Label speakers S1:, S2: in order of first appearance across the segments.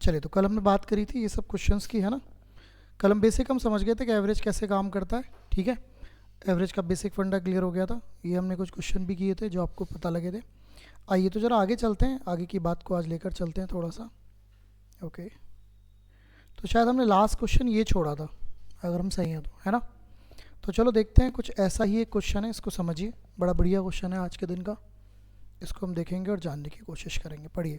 S1: चलिए, तो कल हमने बात करी थी ये सब क्वेश्चंस की, है ना। कल हम बेसिक हम समझ गए थे कि एवरेज कैसे काम करता है, ठीक है। एवरेज का बेसिक फंडा क्लियर हो गया था। ये हमने कुछ क्वेश्चन भी किए थे जो आपको पता लगे थे। आइए तो ज़रा आगे चलते हैं, आगे की बात को आज लेकर चलते हैं थोड़ा सा। ओके, तो शायद हमने लास्ट क्वेश्चन ये छोड़ा था, अगर हम सही हैं तो, है ना। तो चलो देखते हैं, कुछ ऐसा ही एक क्वेश्चन है, इसको समझिए। बड़ा बढ़िया क्वेश्चन है आज के दिन का, इसको हम देखेंगे और जानने की कोशिश करेंगे। पढ़िए।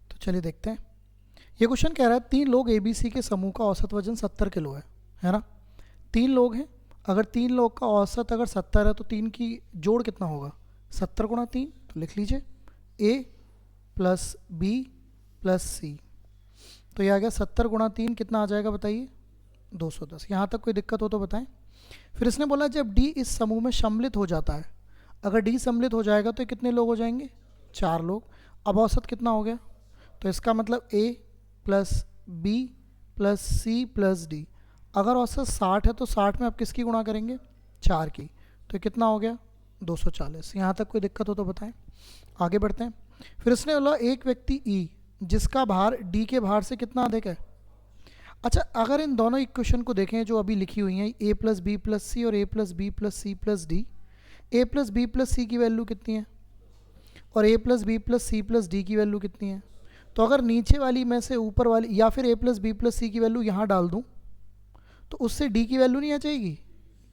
S1: तो चलिए देखते हैं। ये क्वेश्चन कह रहा है 3 लोग ABC के समूह का औसत वजन 70 किलो है ना। 3 लोग हैं, अगर 3 लोग का औसत अगर 70 है तो 3 की जोड़ कितना होगा, 70 गुणा 3। तो लिख लीजिए A plus B plus C। तो ये आ गया 70 गुणा 3, कितना आ जाएगा बताइए, 210। यहाँ तक कोई दिक्कत हो तो बताएं। फिर इसने बोला जब D इस समूह में सम्मिलित हो जाता है, अगर D सम्मिलित हो जाएगा तो कितने लोग हो जाएंगे, 4 लोग। अब औसत कितना हो गया, तो इसका मतलब A plus B plus C plus D। अगर औसत 60 है तो 60 में आप किसकी गुणा करेंगे, 4 की। तो कितना हो गया, 240। यहाँ तक कोई दिक्कत हो तो बताएं। आगे बढ़ते हैं। फिर इसने बोला एक व्यक्ति E जिसका भार D के भार से कितना अधिक है। अच्छा, अगर इन दोनों इक्वेशन को देखें जो अभी लिखी हुई हैं, A plus B plus C और A plus B plus C plus D, A plus B plus C की वैल्यू कितनी है और A plus B plus C plus D की वैल्यू कितनी है। तो अगर नीचे वाली में से ऊपर वाली, या फिर A plus B plus C की वैल्यू यहाँ डाल दूँ तो उससे D की वैल्यू नहीं आ जाएगी,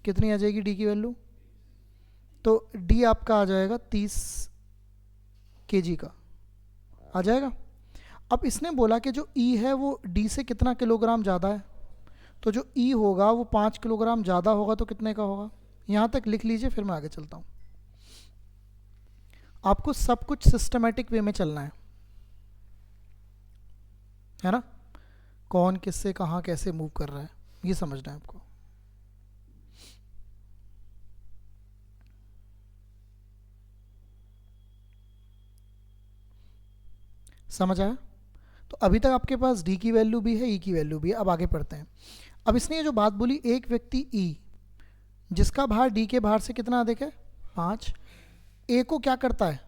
S1: कितनी आ जाएगी D की वैल्यू, तो D आपका आ जाएगा 30 kg का आ जाएगा। अब इसने बोला कि जो E है वो D से कितना किलोग्राम ज़्यादा है, तो जो E होगा वो 5 किलोग्राम ज़्यादा होगा, तो कितने का होगा। यहाँ तक लिख लीजिए, फिर मैं आगे चलता हूँ। आपको सब कुछ सिस्टमेटिक वे में चलना है ना। कौन किससे कहाँ कैसे मूव कर रहा है ये समझना है आपको। समझ आया। तो अभी तक आपके पास D की वैल्यू भी है, E की वैल्यू भी है। अब आगे पढ़ते हैं। अब इसने ये जो बात बोली, एक व्यक्ति E जिसका भार D के भार से कितना अधिक है, 5, A को क्या करता है,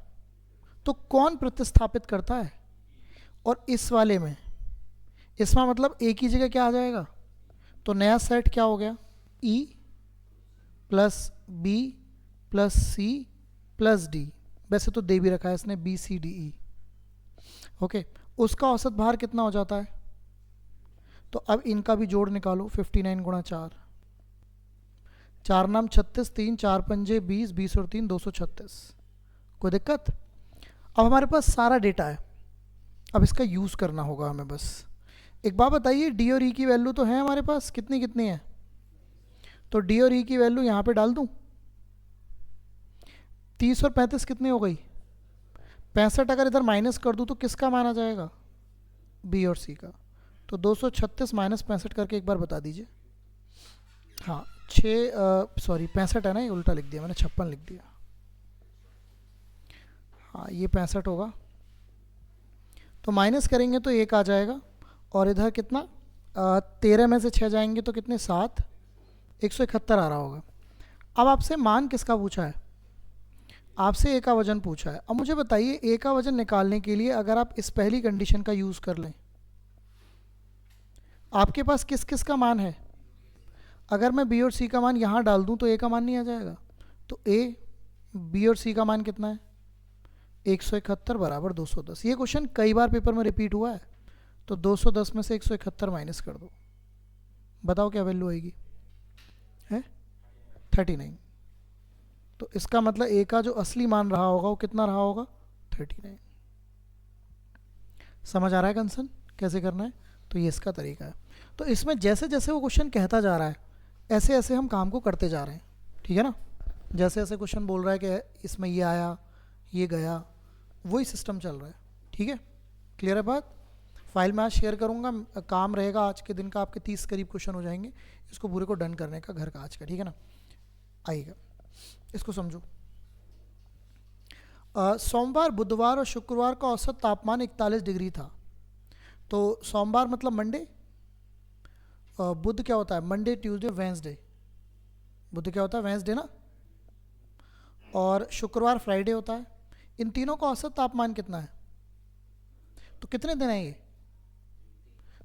S1: तो कौन प्रतिस्थापित करता है। और इस वाले में, इसमें मतलब A की जगह क्या आ जाएगा, तो नया सेट क्या हो गया, E plus B plus C plus D। वैसे तो दे भी रखा है इसने BCDE, ओके। उसका औसत भार कितना हो जाता है, तो अब इनका भी जोड़ निकालो, 59 गुणा 4, 4 नाम 36, 3 4 पंजे 20, 20 और 3 236। कोई दिक्कत। अब हमारे पास सारा डेटा है, अब इसका यूज़ करना होगा हमें बस। एक बात बताइए, D और E की वैल्यू तो है हमारे पास, कितनी कितनी है, तो D और E की वैल्यू यहाँ पे डाल दूँ, 30 और 35 कितनी हो गई, 65। अगर इधर माइनस कर दूँ तो किसका मान आ जाएगा, B और C का। तो 236 माइनस 65 करके एक बार बता दीजिए। हाँ 65 है ना, ये उल्टा लिख दिया मैंने, 56 लिख दिया। हाँ ये 65 होगा, तो माइनस करेंगे तो 1 आ जाएगा, और इधर कितना 13 में से 6 जाएंगे तो कितने 7, 171 आ रहा होगा। अब आपसे मान किसका पूछा है, आपसे A का वजन पूछा है। अब मुझे बताइए A का वजन निकालने के लिए अगर आप इस पहली कंडीशन का यूज़ कर लें, आपके पास किस किस का मान है। अगर मैं B और C का मान यहाँ डाल दूँ तो A का मान नहीं आ जाएगा, तो A B और C का मान कितना है, 171 बराबर 210। ये क्वेश्चन कई बार पेपर में रिपीट हुआ है, तो 210 में से 171 माइनस कर दो, बताओ क्या वैल्यू आएगी, है 39। तो इसका मतलब A का जो असली मान रहा होगा वो कितना रहा होगा, 39। समझ आ रहा है कंसर्न कैसे करना है। तो ये इसका तरीका है। तो इसमें जैसे जैसे वो क्वेश्चन कहता जा रहा है ऐसे ऐसे हम काम को करते जा रहे हैं, ठीक है ना। जैसे जैसे क्वेश्चन बोल रहा है कि इसमें ये आया ये गया, वही सिस्टम चल रहा है, ठीक है। क्लियर है बात। फाइल मैं आज शेयर करूँगा, काम रहेगा आज के दिन का, आपके 30 करीब क्वेश्चन हो जाएंगे, इसको पूरे को डन करने का घर का आज का, ठीक है ना। आइएगा इसको समझो। सोमवार, बुधवार और शुक्रवार का औसत तापमान 41 डिग्री था। तो सोमवार मतलब मंडे, बुध क्या होता है, मंडे, ट्यूसडे, वेंसडे। बुध क्या होता है, वेंसडे ना। और शुक्रवार फ्राइडे होता है। इन तीनों का औसत तापमान कितना है? तो कितने दिन है ये?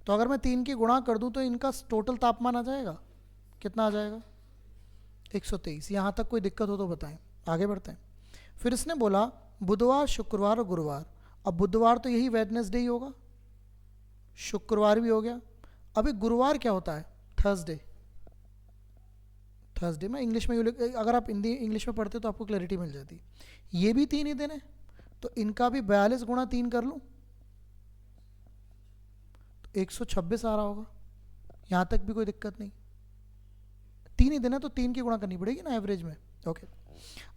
S1: तो अगर मैं 3 की गुणा कर दूं तो इनका टोटल तापमान आ जाएगा, कितना आ जाएगा? 123। यहाँ तक कोई दिक्कत हो तो बताएं, आगे बढ़ते हैं। फिर इसने बोला बुधवार, शुक्रवार और गुरुवार। अब बुधवार तो यही वेडनेसडे ही होगा, शुक्रवार भी हो गया। अभी गुरुवार क्या होता है? थर्सडे। थर्सडे में इंग्लिश में अगर आप हिंदी इंग्लिश में पढ़ते तो आपको क्लैरिटी मिल जाती। ये भी 3 ही दिन है, तो इनका भी 42 गुणा 3 कर लूँ तो 126 आ रहा होगा। यहाँ तक भी कोई दिक्कत नहीं। 3 ही दिन है तो 3 की गुणा करनी पड़ेगी ना एवरेज में। ओके।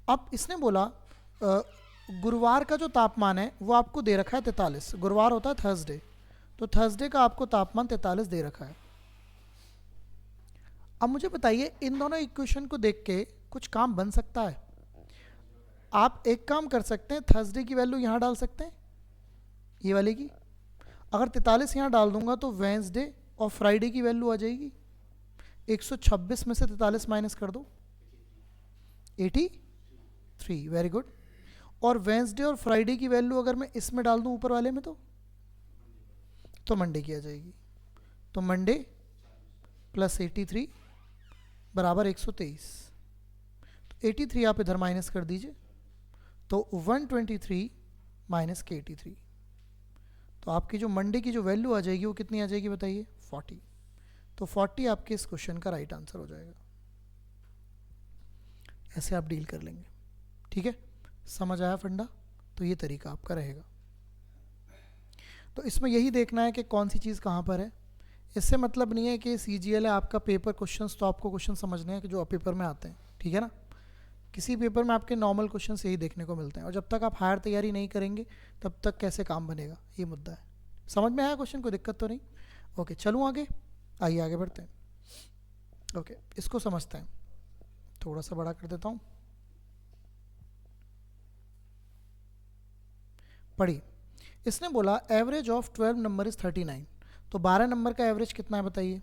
S1: अब इसने बोला गुरुवार का जो तापमान है वो आपको दे रखा है 43। गुरुवार होता है थर्सडे, तो थर्सडे का आपको तापमान 43 दे रखा है। अब मुझे बताइए इन दोनों इक्वेशन को देख के कुछ काम बन सकता है? आप एक काम कर सकते हैं, थर्सडे की वैल्यू यहाँ डाल सकते हैं, ये वाले की। अगर 43 यहाँ डाल दूंगा तो वेंसडे और फ्राइडे की वैल्यू आ जाएगी। 126 में से 43 माइनस कर दो, 83। Very good. और वेंसडे और फ्राइडे की वैल्यू अगर मैं इसमें डाल दूं ऊपर वाले में तो मंडे की आ जाएगी। तो मंडे प्लस 83 बराबर 123। तो 83 आप इधर माइनस कर दीजिए, तो 123 माइनस के 83। तो आपकी जो मंडे की जो वैल्यू आ जाएगी वो कितनी आ जाएगी बताइए? 40। तो 40 आपके इस क्वेश्चन का राइट आंसर हो जाएगा। ऐसे आप डील कर लेंगे, ठीक है? समझ आया फंडा? तो ये तरीका आपका रहेगा। तो इसमें यही देखना है कि कौन सी चीज़ कहाँ पर है। इससे मतलब नहीं है कि CGL है आपका पेपर क्वेश्चंस, तो आपको क्वेश्चन समझने हैं कि जो पेपर में आते हैं, ठीक है ना? किसी पेपर में आपके नॉर्मल क्वेश्चंस यही देखने को मिलते हैं, और जब तक आप हायर तैयारी नहीं करेंगे तब तक कैसे काम बनेगा, ये मुद्दा है। समझ में आया क्वेश्चन? कोई दिक्कत तो नहीं? ओके, चलूँ आगे? आइए आगे बढ़ते हैं। ओके, इसको समझते हैं। थोड़ा सा बड़ा कर देता हूँ, पढ़िए। इसने बोला एवरेज ऑफ 12 नंबर इज 39। तो 12 नंबर का एवरेज कितना है बताइए?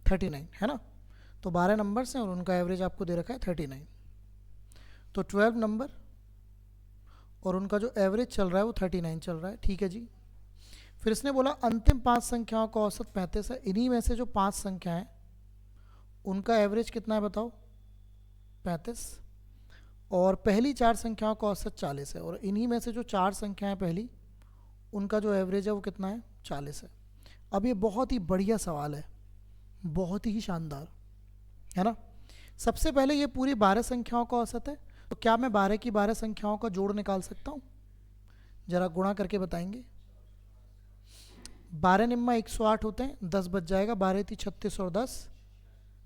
S1: 39 है ना। तो 12 नंबर्स हैं और उनका एवरेज आपको दे रखा है 39। तो 12 नंबर और उनका जो एवरेज चल रहा है वो 39 चल रहा है, ठीक है जी। फिर इसने बोला अंतिम 5 संख्याओं का औसत 35 है। इन्हीं में से जो 5 संख्या हैं उनका एवरेज कितना है बताओ? 35। और पहली 4 संख्याओं का औसत 40 है, और इन्हीं में से जो 4 संख्याएं पहली उनका जो एवरेज है वो कितना है? 40 है। अब ये बहुत ही बढ़िया सवाल है, बहुत ही शानदार, है ना। सबसे पहले ये पूरी 12 संख्याओं का औसत है, तो क्या मैं 12 की 12 संख्याओं का जोड़ निकाल सकता हूँ? जरा गुणा करके बताएंगे। 12 निम्मा 108 होते हैं, 10 बच जाएगा, 12 थी 36 और 10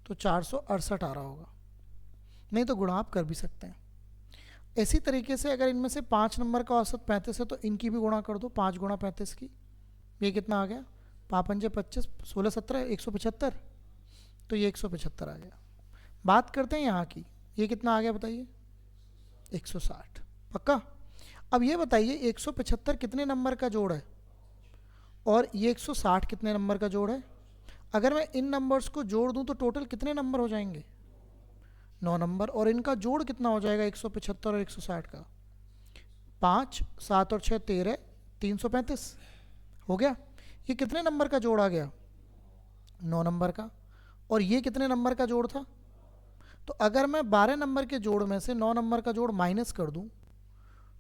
S1: तो 468 आ रहा होगा। नहीं तो गुणा आप कर भी सकते हैं। इसी तरीके से अगर इनमें से 5 नंबर का औसत 35 है तो इनकी भी गुणा कर दो, 5 गुणा 35 की। ये कितना आ गया? 5 पंजे 25, 16 17 175, तो ये 175 आ गया। बात करते हैं यहाँ की, ये कितना आ गया बताइए? 160। पक्का? अब ये बताइए 175 कितने नंबर का जोड़ है और ये 160 कितने नंबर का जोड़ है? अगर मैं इन नंबर्स को जोड़ दूं तो टोटल कितने नंबर हो जाएंगे? 9 नंबर। और इनका जोड़ कितना हो जाएगा 175 और 160 का? 5 7 और 6 13, 335 हो गया। ये कितने नंबर का जोड़ आ गया? 9 नंबर का। और ये कितने नंबर का जोड़ था? तो अगर मैं 12 नंबर के जोड़ में से 9 नंबर का जोड़ माइनस कर दूं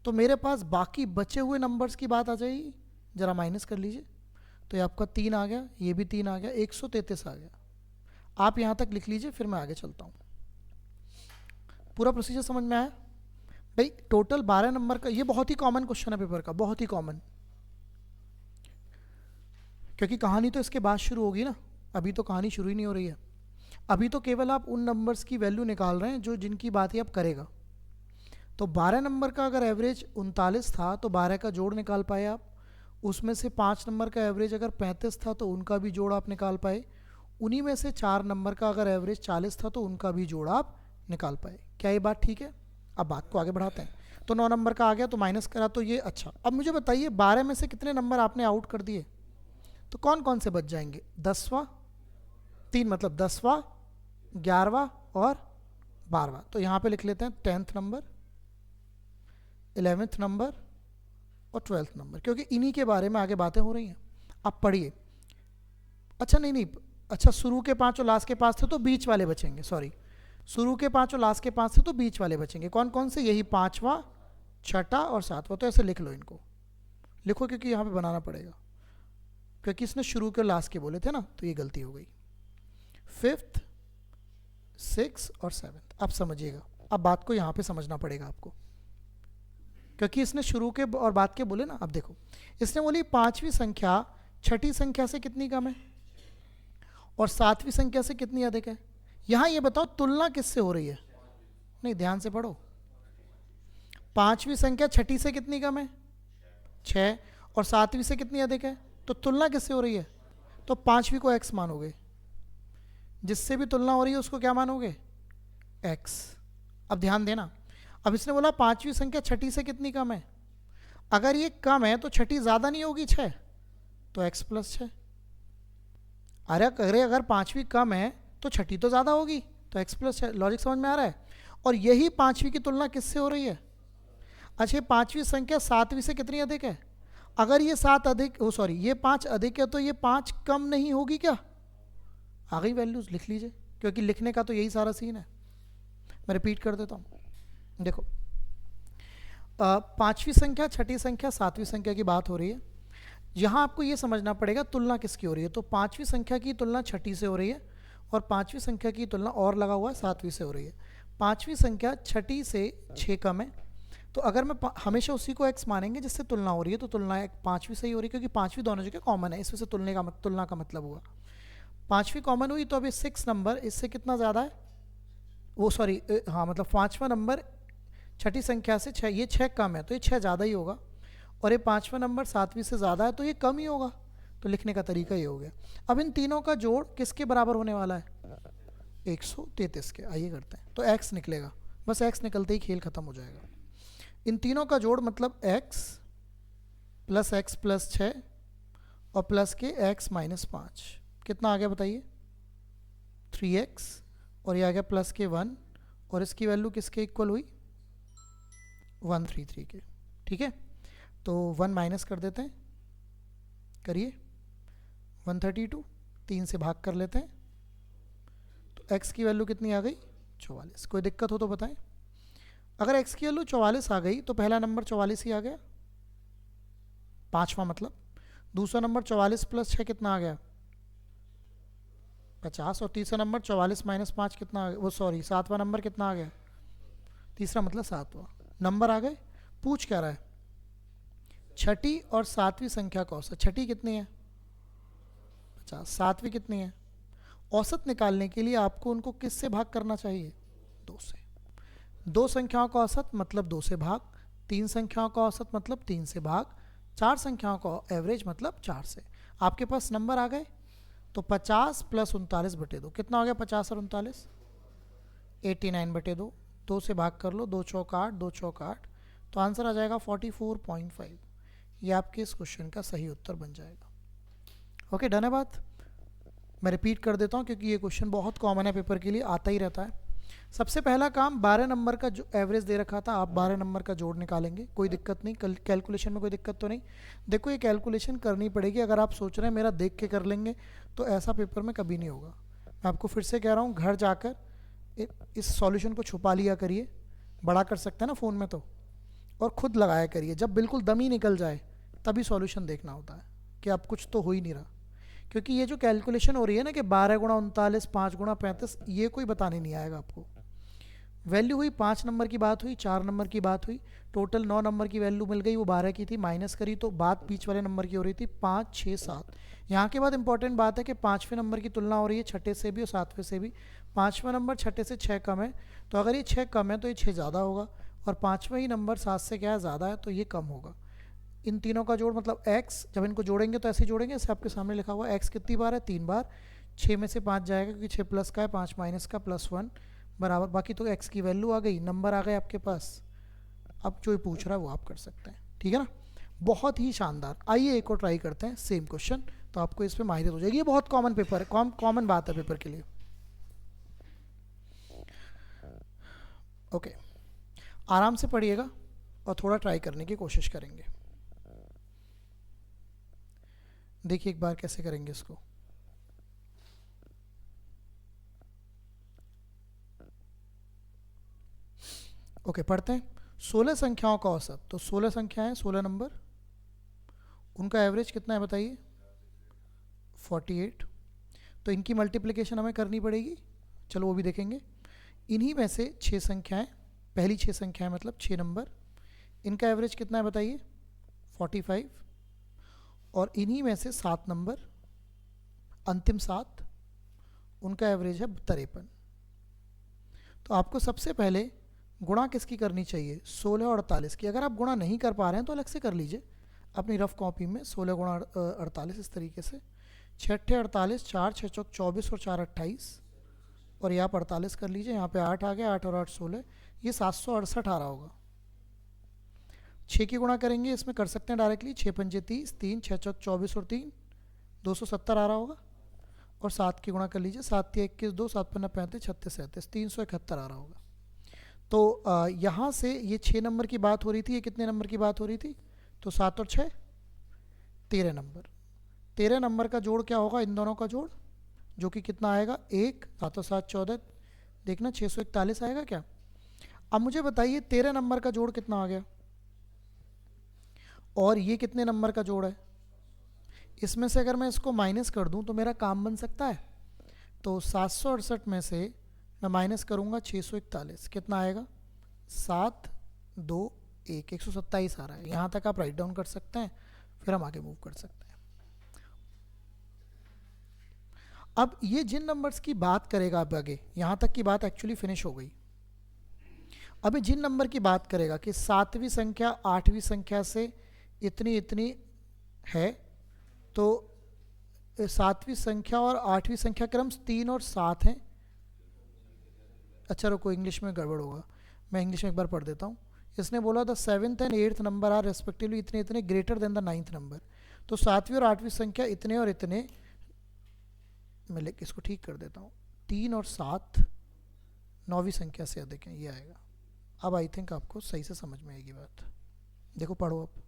S1: तो मेरे पास बाकी बचे हुए नंबर्स की बात आ जाएगी। जरा माइनस कर लीजिए, तो ये आपका 3 आ गया, ये भी 3 आ गया, 133 आ गया। आप यहाँ तक लिख लीजिए, फिर मैं आगे चलता हूँ। पूरा प्रोसीजर समझ में आया भाई? टोटल 12 नंबर का, ये बहुत ही कॉमन क्वेश्चन है पेपर का, बहुत ही कॉमन, क्योंकि कहानी तो इसके बाद शुरू होगी ना, अभी तो कहानी शुरू ही नहीं हो रही है। अभी तो केवल आप उन नंबर्स की वैल्यू निकाल रहे हैं जो जिनकी बात ही आप करेगा। तो 12 नंबर का अगर एवरेज 39 था तो 12 का जोड़ निकाल पाए आप। उसमें से 5 नंबर का एवरेज अगर 35 था तो उनका भी जोड़ आप निकाल पाए। उन्हीं में से 4 नंबर का अगर एवरेज 40 था तो उनका भी जोड़ आप निकाल पाए। क्या ये बात ठीक है? अब बात को आगे बढ़ाते हैं। तो 9 नंबर का आ गया तो माइनस करा तो ये अच्छा। अब मुझे बताइए 12 में से कितने नंबर आपने आउट कर दिए, तो कौन कौन से बच जाएंगे? 10वां, 3 मतलब 10वां, 11वां और 12वां। तो यहाँ पे लिख लेते हैं 10th नंबर, 11th नंबर और 12th नंबर, क्योंकि इन्हीं के बारे में आगे बातें हो रही हैं। आप पढ़िए। अच्छा नहीं, अच्छा शुरू के 5 और लास्ट के 5 थे तो बीच वाले बचेंगे, सॉरी, शुरू के 5 और लास्ट के 5 थे तो बीच वाले बचेंगे। कौन कौन से? यही 5वां, 6ठा और 7वां। तो ऐसे लिख लो, इनको लिखो क्योंकि यहाँ पे बनाना पड़ेगा, क्योंकि इसने शुरू के लास्ट के बोले थे ना, तो ये गलती हो गई। 5th, 6th और 7th। अब समझिएगा, अब बात को यहाँ पे समझना पड़ेगा आपको, क्योंकि इसने शुरू के और बाद के बोले ना। अब देखो, इसने बोली 5वीं संख्या 6ठी संख्या से कितनी कम है और 7वीं संख्या से कितनी अधिक है। यहाँ ये बताओ तुलना किससे हो रही है? नहीं, ध्यान से पढ़ो। 5वीं संख्या 6ठी से कितनी कम है? 6, और 7वीं से कितनी अधिक है? तो तुलना किससे हो रही है? तो 5वीं को x मानोगे, जिससे भी तुलना हो रही है उसको क्या मानोगे? x। अब ध्यान देना, अब इसने बोला 5वीं संख्या 6ठी से कितनी कम है। अगर ये कम है तो 6ठी ज़्यादा नहीं होगी 6, तो x + 6। अरे अगर 5वीं कम है तो 6ठी तो ज़्यादा होगी, तो x + 6। लॉजिक समझ में आ रहा है? और यही 5वीं की तुलना किससे हो रही है? अच्छा, 5वीं संख्या 7वीं से कितनी अधिक है? अगर ये 7 अधिक, ओ सॉरी, ये 5 अधिक है तो ये 5 कम नहीं होगी क्या? आ गई वैल्यूज, लिख लीजिए, क्योंकि लिखने का तो यही सारा सीन है। मैं रिपीट कर देता हूँ। देखो, 5वीं संख्या 6ठी संख्या 7वीं संख्या की बात हो रही है। यहाँ आपको ये समझना पड़ेगा तुलना किसकी हो रही है। तो 5वीं संख्या की तुलना 6ठी से हो रही है और 5वीं संख्या की तुलना और लगा हुआ है 7वीं से हो रही है। 5वीं संख्या 6ठी से 6 कम है, तो अगर मैं हमेशा उसी को x मानेंगे जिससे तुलना हो रही है, तो तुलना 5वीं से ही हो रही है, क्योंकि 5वीं दोनों जगह कॉमन है, इस वजह से तुलना का मतलब हुआ। 5वीं कॉमन हुई तो अभी 6 नंबर इससे कितना ज़्यादा है? वो सॉरी, हाँ, मतलब 5वां नंबर 6ठी संख्या से 6, ये 6 कम है तो ये 6 ज़्यादा ही होगा, और ये 5वां नंबर 7वीं से ज़्यादा है तो ये कम ही होगा। तो लिखने का तरीका ये हो गया। अब इन तीनों का जोड़ किसके बराबर होने वाला है? 133 के। आइए करते हैं। तो x निकलेगा, बस x निकलते ही खेल खत्म हो जाएगा। इन तीनों का जोड़ मतलब x + 6 और प्लस के x - 5, कितना आ गया बताइए? 3x, और ये आ गया प्लस के 1, और इसकी वैल्यू किसके इक्वल हुई? 133 के। ठीक है, तो 1 माइनस कर देते हैं, करिए। 132 3 से भाग कर लेते हैं, तो x की वैल्यू कितनी आ गई? 44। कोई दिक्कत हो तो बताएं। अगर x की वैल्यू 44 आ गई तो पहला नंबर 44 ही आ गया, 5वां मतलब। दूसरा नंबर 44 + 6 कितना आ गया? 50। और तीसरा नंबर 44 - 5 कितना आ गया? वो सॉरी, 7वां नंबर कितना आ गया? तीसरा मतलब 7वां नंबर आ गए। पूछ क्या रहा है? 6ठी और 7वीं संख्या का औसत। 6ठी कितनी है? 50। 7वीं कितनी है? औसत निकालने के लिए आपको उनको किस से भाग करना चाहिए? 2 से। 2 संख्याओं का औसत मतलब 2 से भाग, 3 संख्याओं का औसत मतलब 3 से भाग, 4 संख्याओं का एवरेज मतलब 4 से। आपके पास नंबर आ गए। तो 50 + 39/2 कितना हो गया? 50 और 39, 89/2। 2 से भाग कर लो, 2 चौक 8, 2 चौक 8, तो आंसर आ जाएगा 44.5। ये आपके इस क्वेश्चन का सही उत्तर बन जाएगा। ओके, डन है बात। मैं रिपीट कर देता हूँ क्योंकि ये क्वेश्चन बहुत कॉमन है, पेपर के लिए आता ही रहता है। सबसे पहला काम, 12 नंबर का जो एवरेज दे रखा था, आप 12 नंबर का जोड़ निकालेंगे। कोई दिक्कत नहीं, कैलकुलेशन में कोई दिक्कत तो नहीं। देखो, ये कैलकुलेशन करनी पड़ेगी। अगर आप सोच रहे हैं मेरा देख के कर लेंगे तो ऐसा पेपर में कभी नहीं होगा। मैं आपको फिर से कह रहा हूँ, घर जाकर इस सॉल्यूशन को छुपा लिया करिए, बड़ा कर सकते हैं ना फ़ोन में तो, और ख़ुद लगाया करिए। जब बिल्कुल दम ही निकल जाए तभी सॉल्यूशन देखना होता है कि अब कुछ तो हो ही नहीं रहा। क्योंकि ये जो कैलकुलेशन हो रही है ना कि 12 × 39, 5 × 35, ये कोई बताने नहीं आएगा आपको। वैल्यू हुई 5 नंबर की बात हुई, 4 नंबर की बात हुई, टोटल 9 नंबर की वैल्यू मिल गई, वो 12 की थी, माइनस करी तो बात बीच वाले नंबर की हो रही थी 5, 6, 7। यहाँ के बाद इंपॉर्टेंट बात है कि 5वें नंबर की तुलना हो रही है 6ठे से भी और 7वें से भी। 5वां नंबर 6ठे से 6 कम है, तो अगर ये 6 कम है तो ये 6 ज़्यादा होगा, और 5वां ही नंबर 7 से क्या है? ज़्यादा है, तो ये कम होगा। इन तीनों का जोड़ मतलब x, जब इनको जोड़ेंगे तो ऐसे जोड़ेंगे, ऐसे आपके सामने लिखा हुआ है। x कितनी बार है? 3 बार। 6 में से 5 जाएगा क्योंकि 6 प्लस का है, 5 माइनस का, +1, बराबर, बाकी तो एक्स की वैल्यू आ गई, नंबर आ गए आपके पास। अब जो ये पूछ रहा है वो आप कर सकते हैं, ठीक है ना। बहुत ही शानदार। आइए एक और ट्राई करते हैं सेम क्वेश्चन, तो आपको इस पर माहिरत हो जाएगी। ये बहुत कॉमन पेपर है, कॉमन बात है पेपर के लिए। ओके, आराम से पढ़िएगा और थोड़ा ट्राई करने की कोशिश करेंगे। देखिए एक बार कैसे करेंगे इसको। ओके, पढ़ते हैं। 16 संख्याओं का औसत, तो 16 संख्या है, 16 नंबर, उनका एवरेज कितना है बताइए, 48। तो इनकी मल्टीप्लिकेशन हमें करनी पड़ेगी, चलो वो भी देखेंगे। इन्हीं में से 6 संख्याएं, पहली 6 संख्याएं मतलब 6 नंबर, इनका एवरेज कितना है बताइए, 45। और इन्हीं में से 7 नंबर, अंतिम 7, उनका एवरेज है 53। तो आपको सबसे पहले गुणा किसकी करनी चाहिए, 16 और 48 की। अगर आप गुणा नहीं कर पा रहे हैं तो अलग से कर लीजिए अपनी रफ कॉपी में, 16 गुणा 48 इस तरीके से। 6 48, 4 6 चौक 24 और 4 28, और यहाँ पर 48 कर लीजिए, यहाँ पे 8 आ गया, 8 और 8 16, ये 768 आ रहा होगा। 6 की गुणा करेंगे, इसमें कर सकते हैं डायरेक्टली, 6 पंजे 30, 3 6 चौक 24 और 3 270 आ रहा होगा। और 7 की गुणा कर लीजिए, 7 3 21 2, 7 5 35 36 37 371 आ रहा होगा। तो यहाँ से ये 6 नंबर की बात हो रही थी, ये कितने नंबर की बात हो रही थी, तो 7 और 6 13 नंबर। 13 नंबर का जोड़ क्या होगा, इन दोनों का जोड़, जो कि कितना आएगा, 1 7 और 7 14, देखना 641 आएगा क्या। अब मुझे बताइए 13 नंबर का जोड़ कितना आ गया, और ये कितने नंबर का जोड़ है। इसमें से अगर मैं इसको माइनस कर दूं तो मेरा काम बन सकता है। तो 768 में से मैं माइनस करूंगा 641, कितना आएगा, 7 2 1, 127 आ रहा है। यहाँ तक आप राइट डाउन कर सकते हैं, फिर हम आगे मूव कर सकते हैं। अब ये जिन नंबर्स की बात करेगा, अब आगे यहाँ तक की बात एक्चुअली फिनिश हो गई। अभी जिन नंबर की बात करेगा कि 7वीं संख्या 8वीं संख्या से इतनी इतनी है, तो 7वीं संख्या और 8वीं संख्या क्रम 3 और 7 हैं। अच्छा रुको, इंग्लिश में गड़बड़ होगा, मैं इंग्लिश में एक बार पढ़ देता हूँ। इसने बोला the 7th and 8th number are respectively इतने इतने greater than the 9th number. तो 7वीं और 8वीं संख्या इतने और इतने, मैं इसको ठीक कर देता हूँ, 3 और 7 9वीं संख्या से अधिक है, ये आएगा। अब आई थिंक आपको सही से समझ में आएगी बात। देखो पढ़ो अब,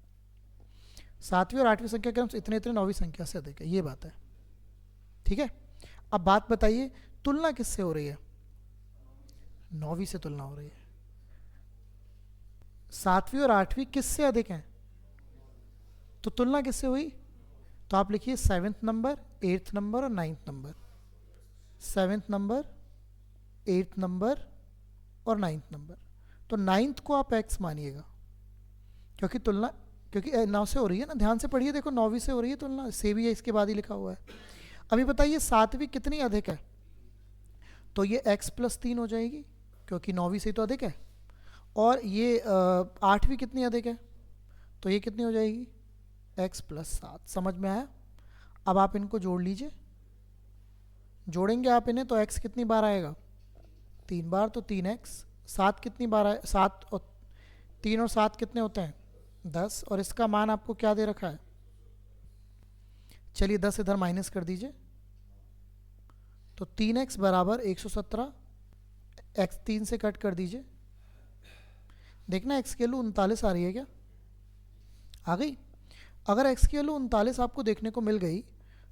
S1: 7वीं और 8वीं संख्या क्रम इतने इतने 9वीं संख्या से अधिक है, ये बात है, ठीक है। अब बात बताइए, तुलना किससे हो रही है, 9वीं से तुलना हो रही है। 7वीं और 8वीं किससे अधिक हैं, तो तुलना किससे हुई, तो आप लिखिए 7th नंबर 8th नंबर और 9th number. 7th number 8th number और 9th नंबर। तो 9th को आप x मानिएगा, क्योंकि तुलना, क्योंकि 9 से हो रही है ना, ध्यान से पढ़िए, देखो 9वीं से हो रही है तुलना, से भी है इसके बाद ही लिखा हुआ है। अभी बताइए 7वीं कितनी अधिक है, तो ये x + 3 हो जाएगी, क्योंकि 9वीं से तो अधिक है। और ये 8वीं कितनी अधिक है, तो ये कितनी हो जाएगी, x + 7। समझ में आया। अब आप इनको जोड़ लीजिए, जोड़ेंगे आप इन्हें तो x कितनी बार आएगा, 3 बार, तो 3x। 7 कितनी बार आए, 7 और 3 और 7 कितने होते हैं, 10। और इसका मान आपको क्या दे रखा है, चलिए 10 इधर माइनस कर दीजिए, तो 3x बराबर 117, x 3 से कट कर दीजिए, देखना x की वैल्यू 39 आ रही है क्या, आ गई। अगर x की वैल्यू 39 आपको देखने को मिल गई,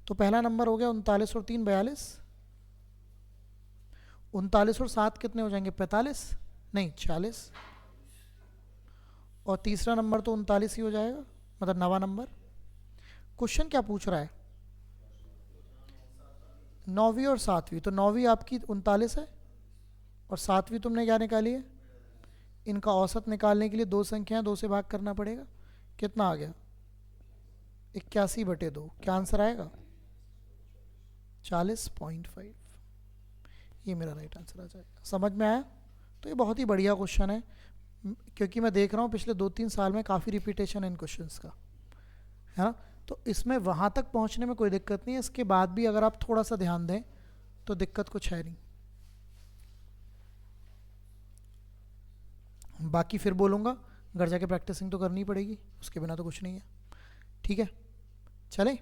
S1: तो पहला नंबर हो गया 39 और 3 42, 39 और 7 कितने हो जाएंगे, 45 नहीं 46, और तीसरा नंबर तो 39 ही हो जाएगा, मतलब 9वां नंबर। क्वेश्चन क्या पूछ रहा है, 9वीं और 7वीं, तो 9वीं आपकी 39 है और 7वीं तुमने क्या निकाली है, इनका औसत निकालने के लिए दो संख्याएं 2 से भाग करना पड़ेगा, कितना आ गया, 81/2। क्या आंसर आएगा, 40.5। ये मेरा राइट आंसर आ जाएगा। समझ में आया। तो ये बहुत ही बढ़िया क्वेश्चन है, क्योंकि मैं देख रहा हूँ पिछले 2-3 साल में काफ़ी रिपीटेशन है इन क्वेश्चंस का, है ना। तो इसमें वहाँ तक पहुँचने में कोई दिक्कत नहीं है, इसके बाद भी अगर आप थोड़ा सा ध्यान दें तो दिक्कत कुछ है नहीं। बाकी फिर बोलूँगा, घर जाके प्रैक्टिसिंग तो करनी पड़ेगी, उसके बिना तो कुछ नहीं है। ठीक है, चले।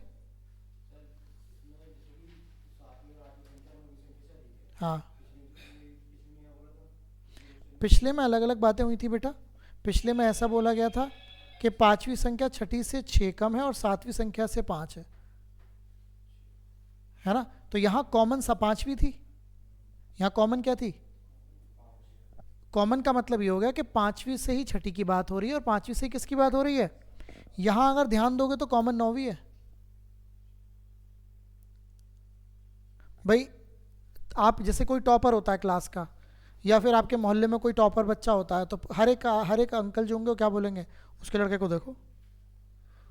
S1: हाँ, पिछले में अलग अलग बातें हुई थी बेटा। पिछले में ऐसा बोला गया था कि पांचवी संख्या छठी से 6 कम है और सातवीं संख्या से 5 है ना। तो यहाँ कॉमन सा पांचवी थी, यहाँ कॉमन क्या थी? कॉमन का मतलब ये हो गया कि पांचवी से ही छठी की बात हो रही है और पांचवी से किसकी बात हो रही है? यहां अगर ध्यान दोगे तो कॉमन 9वीं है भाई। आप जैसे कोई टॉपर होता है क्लास का, या फिर आपके मोहल्ले में कोई टॉपर बच्चा होता है, तो हर एक अंकल जो होंगे वो क्या बोलेंगे? उसके लड़के को देखो।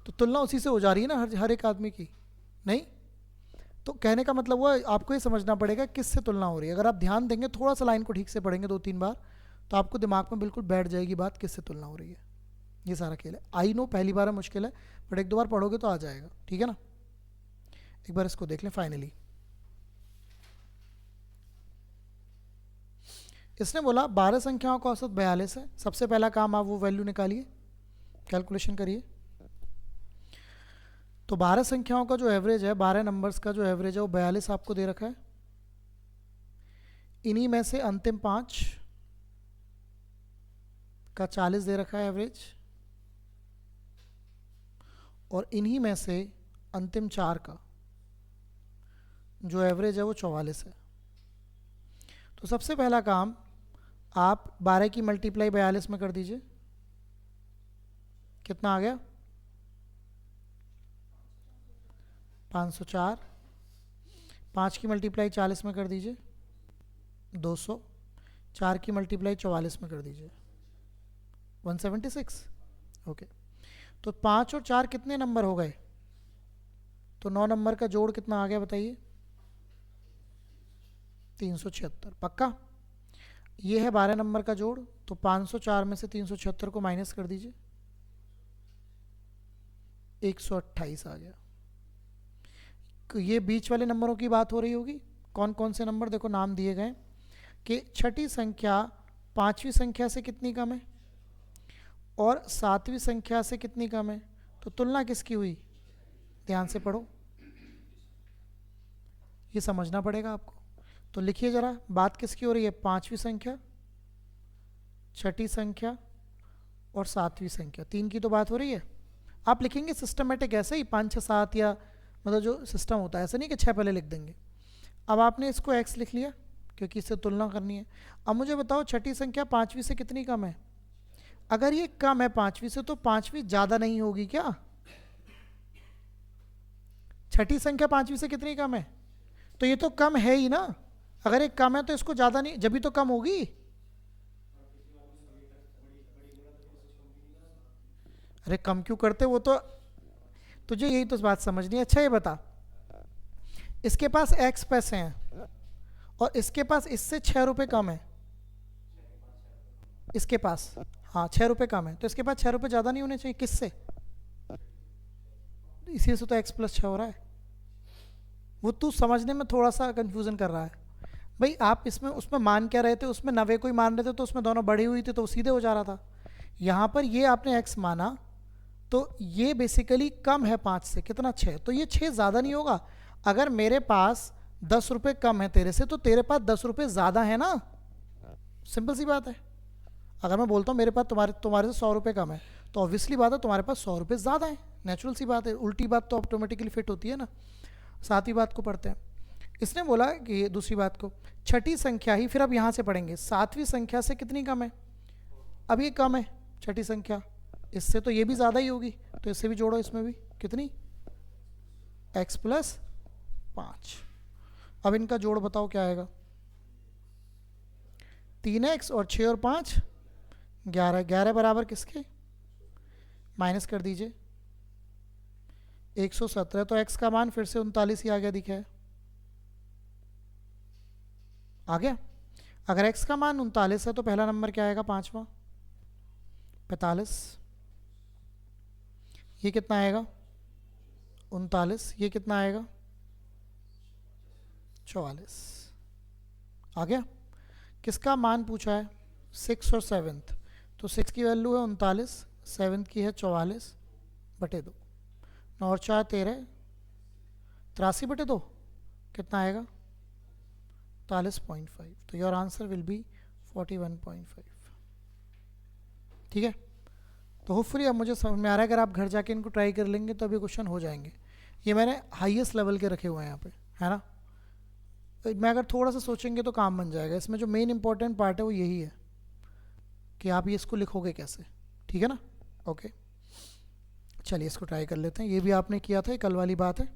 S1: तो तुलना उसी से हो जा रही है ना हर एक आदमी की, नहीं? तो कहने का मतलब वो आपको ये समझना पड़ेगा किससे तुलना हो रही है। अगर आप ध्यान देंगे, थोड़ा सा लाइन को ठीक से पढ़ेंगे 2-3 बार, तो आपको दिमाग में बिल्कुल बैठ जाएगी बात किससे तुलना हो रही है। ये सारा खेल है। आई नो पहली बार है, मुश्किल है, बट 1-2 बार पढ़ोगे तो आ जाएगा। ठीक है ना। एक बार इसको देख लें फाइनली। इसने बोला 12 संख्याओं का औसत 42 है। सबसे पहला काम आप वो वैल्यू निकालिए, कैलकुलेशन करिए। तो 12 संख्याओं का जो एवरेज है, 12 नंबर्स का जो एवरेज है वो 42 आपको दे रखा है। इन्हीं में से अंतिम 5 का 40 दे रखा है एवरेज, और इन्हीं में से अंतिम 4 का जो एवरेज है वो 44 है। तो सबसे पहला काम आप 12 की मल्टीप्लाई 42 में कर दीजिए। कितना आ गया? 504। 5 की मल्टीप्लाई 40 में कर दीजिए, 200। 4 की मल्टीप्लाई 44 में कर दीजिए, 176। ओके, तो 5 और 4 कितने नंबर हो गए? तो 9 नंबर का जोड़ कितना आ गया बताइए? 376। पक्का? ये है 12 नंबर का जोड़। तो 504 में से 376 को माइनस कर दीजिए, 128 आ गया। ये बीच वाले नंबरों की बात हो रही होगी। कौन कौन से नंबर? देखो नाम दिए गए कि छठी संख्या पांचवी संख्या से कितनी कम है और सातवीं संख्या से कितनी कम है। तो तुलना किसकी हुई? ध्यान से पढ़ो, ये समझना पड़ेगा आपको। तो लिखिए जरा, बात किसकी हो रही है? पांचवी संख्या, छठी संख्या और सातवीं संख्या, 3 की तो बात हो रही है। आप लिखेंगे सिस्टमेटिक ऐसे ही 5 6 7, या मतलब जो सिस्टम होता है, ऐसा नहीं कि 6 पहले लिख देंगे। अब आपने इसको x लिख लिया क्योंकि इससे तुलना करनी है। अब मुझे बताओ छठी संख्या पांचवी से कितनी कम है? अगर ये कम है पांचवी से, तो पांचवी ज्यादा नहीं होगी क्या? छठी संख्या पांचवी से कितनी कम है? तो ये तो कम है ही ना। अगर एक कम है तो इसको ज्यादा नहीं, जब भी तो कम होगी। अरे कम क्यों करते, वो तो तुझे यही तो बात समझनी है। अच्छा ये बता, इसके पास x पैसे हैं और इसके पास इससे 6 रुपये कम है। इसके पास, हाँ 6 रुपये कम है, तो इसके पास 6 रुपये ज़्यादा नहीं होने चाहिए। किससे? इसी से तो x + 6 हो रहा है। वो तू समझने में थोड़ा सा कंफ्यूजन कर रहा है भाई। आप इसमें उसमें मान क्या रहे थे? उसमें 90 को ही मान रहे थे, तो उसमें दोनों बढ़ी हुई थी तो सीधे हो जा रहा था। यहाँ पर ये आपने x माना, तो ये बेसिकली कम है 5 से। कितना? 6। तो ये 6 ज़्यादा नहीं होगा। अगर मेरे पास 10 रुपये कम है तेरे से, तो तेरे पास 10 रुपये ज़्यादा है ना। सिंपल सी बात है। अगर मैं बोलता हूँ मेरे पास तुम्हारे से 100 रुपये कम है, तो ऑब्वियसली बात है तुम्हारे पास 100 रुपये ज़्यादा है। नेचुरल सी बात है, उल्टी बात तो ऑटोमेटिकली फिट होती है ना। साथ ही बात को पढ़ते हैं। इसने बोला कि दूसरी बात को, छठी संख्या ही, फिर अब यहाँ से पढ़ेंगे, सातवीं संख्या से कितनी कम है? अब ये कम है छठी संख्या, इससे तो ये भी ज़्यादा ही होगी, तो इससे भी जोड़ो, इसमें भी कितनी? x + 5। अब इनका जोड़ बताओ क्या आएगा? 3x और 6 और 5 11। 11 बराबर किसके? माइनस कर दीजिए 117। तो x का मान फिर से 39 ही आ गया, दिखा है? आ गया। अगर x का मान 39 है तो पहला नंबर क्या आएगा? पांचवा, 45। ये कितना आएगा? 39। ये कितना आएगा? 44। आ गया। किसका मान पूछा है? 6 और 7। तो 6 की वैल्यू है 39, 7 की है 44 बटे 2, 9 और 4 13, 83 बटे 2 कितना आएगा 43.5। तो योर आंसर विल बी 41.5। ठीक है, तो होपफुली अब मुझे समझ में आ रहा है। अगर आप घर जाके इनको ट्राई कर लेंगे तो अभी क्वेश्चन हो जाएंगे। ये मैंने हाईएस्ट लेवल के रखे हुए हैं यहाँ पे, है ना। तो मैं अगर थोड़ा सा सोचेंगे तो काम बन जाएगा। इसमें जो मेन इंपॉर्टेंट पार्ट है वो यही है कि आप ये इसको लिखोगे कैसे। ठीक है ना, ओके। चलिए इसको ट्राई कर लेते हैं। ये भी आपने किया था, ये कल वाली बात है।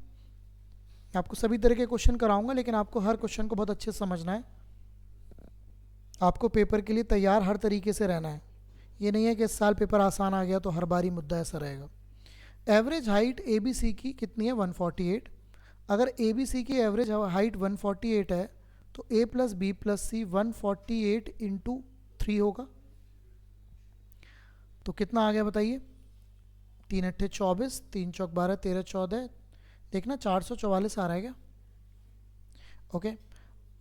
S1: आपको सभी तरह के क्वेश्चन कराऊंगा, लेकिन आपको हर क्वेश्चन को बहुत अच्छे से समझना है। आपको पेपर के लिए तैयार हर तरीके से रहना है। ये नहीं है कि इस साल पेपर आसान आ गया तो हर बारी मुद्दा ऐसा रहेगा। Average height A B C की कितनी है 148। अगर ए बी सी की एवरेज हाइट 148 है तो ए प्लस बी प्लस सी 148 इंटू 3 होगा। तो कितना आ गया बताइए, 3 अट्ठे 24, 3 चौक 12, 13 14, देखना 444 आ रहा है क्या। ओके,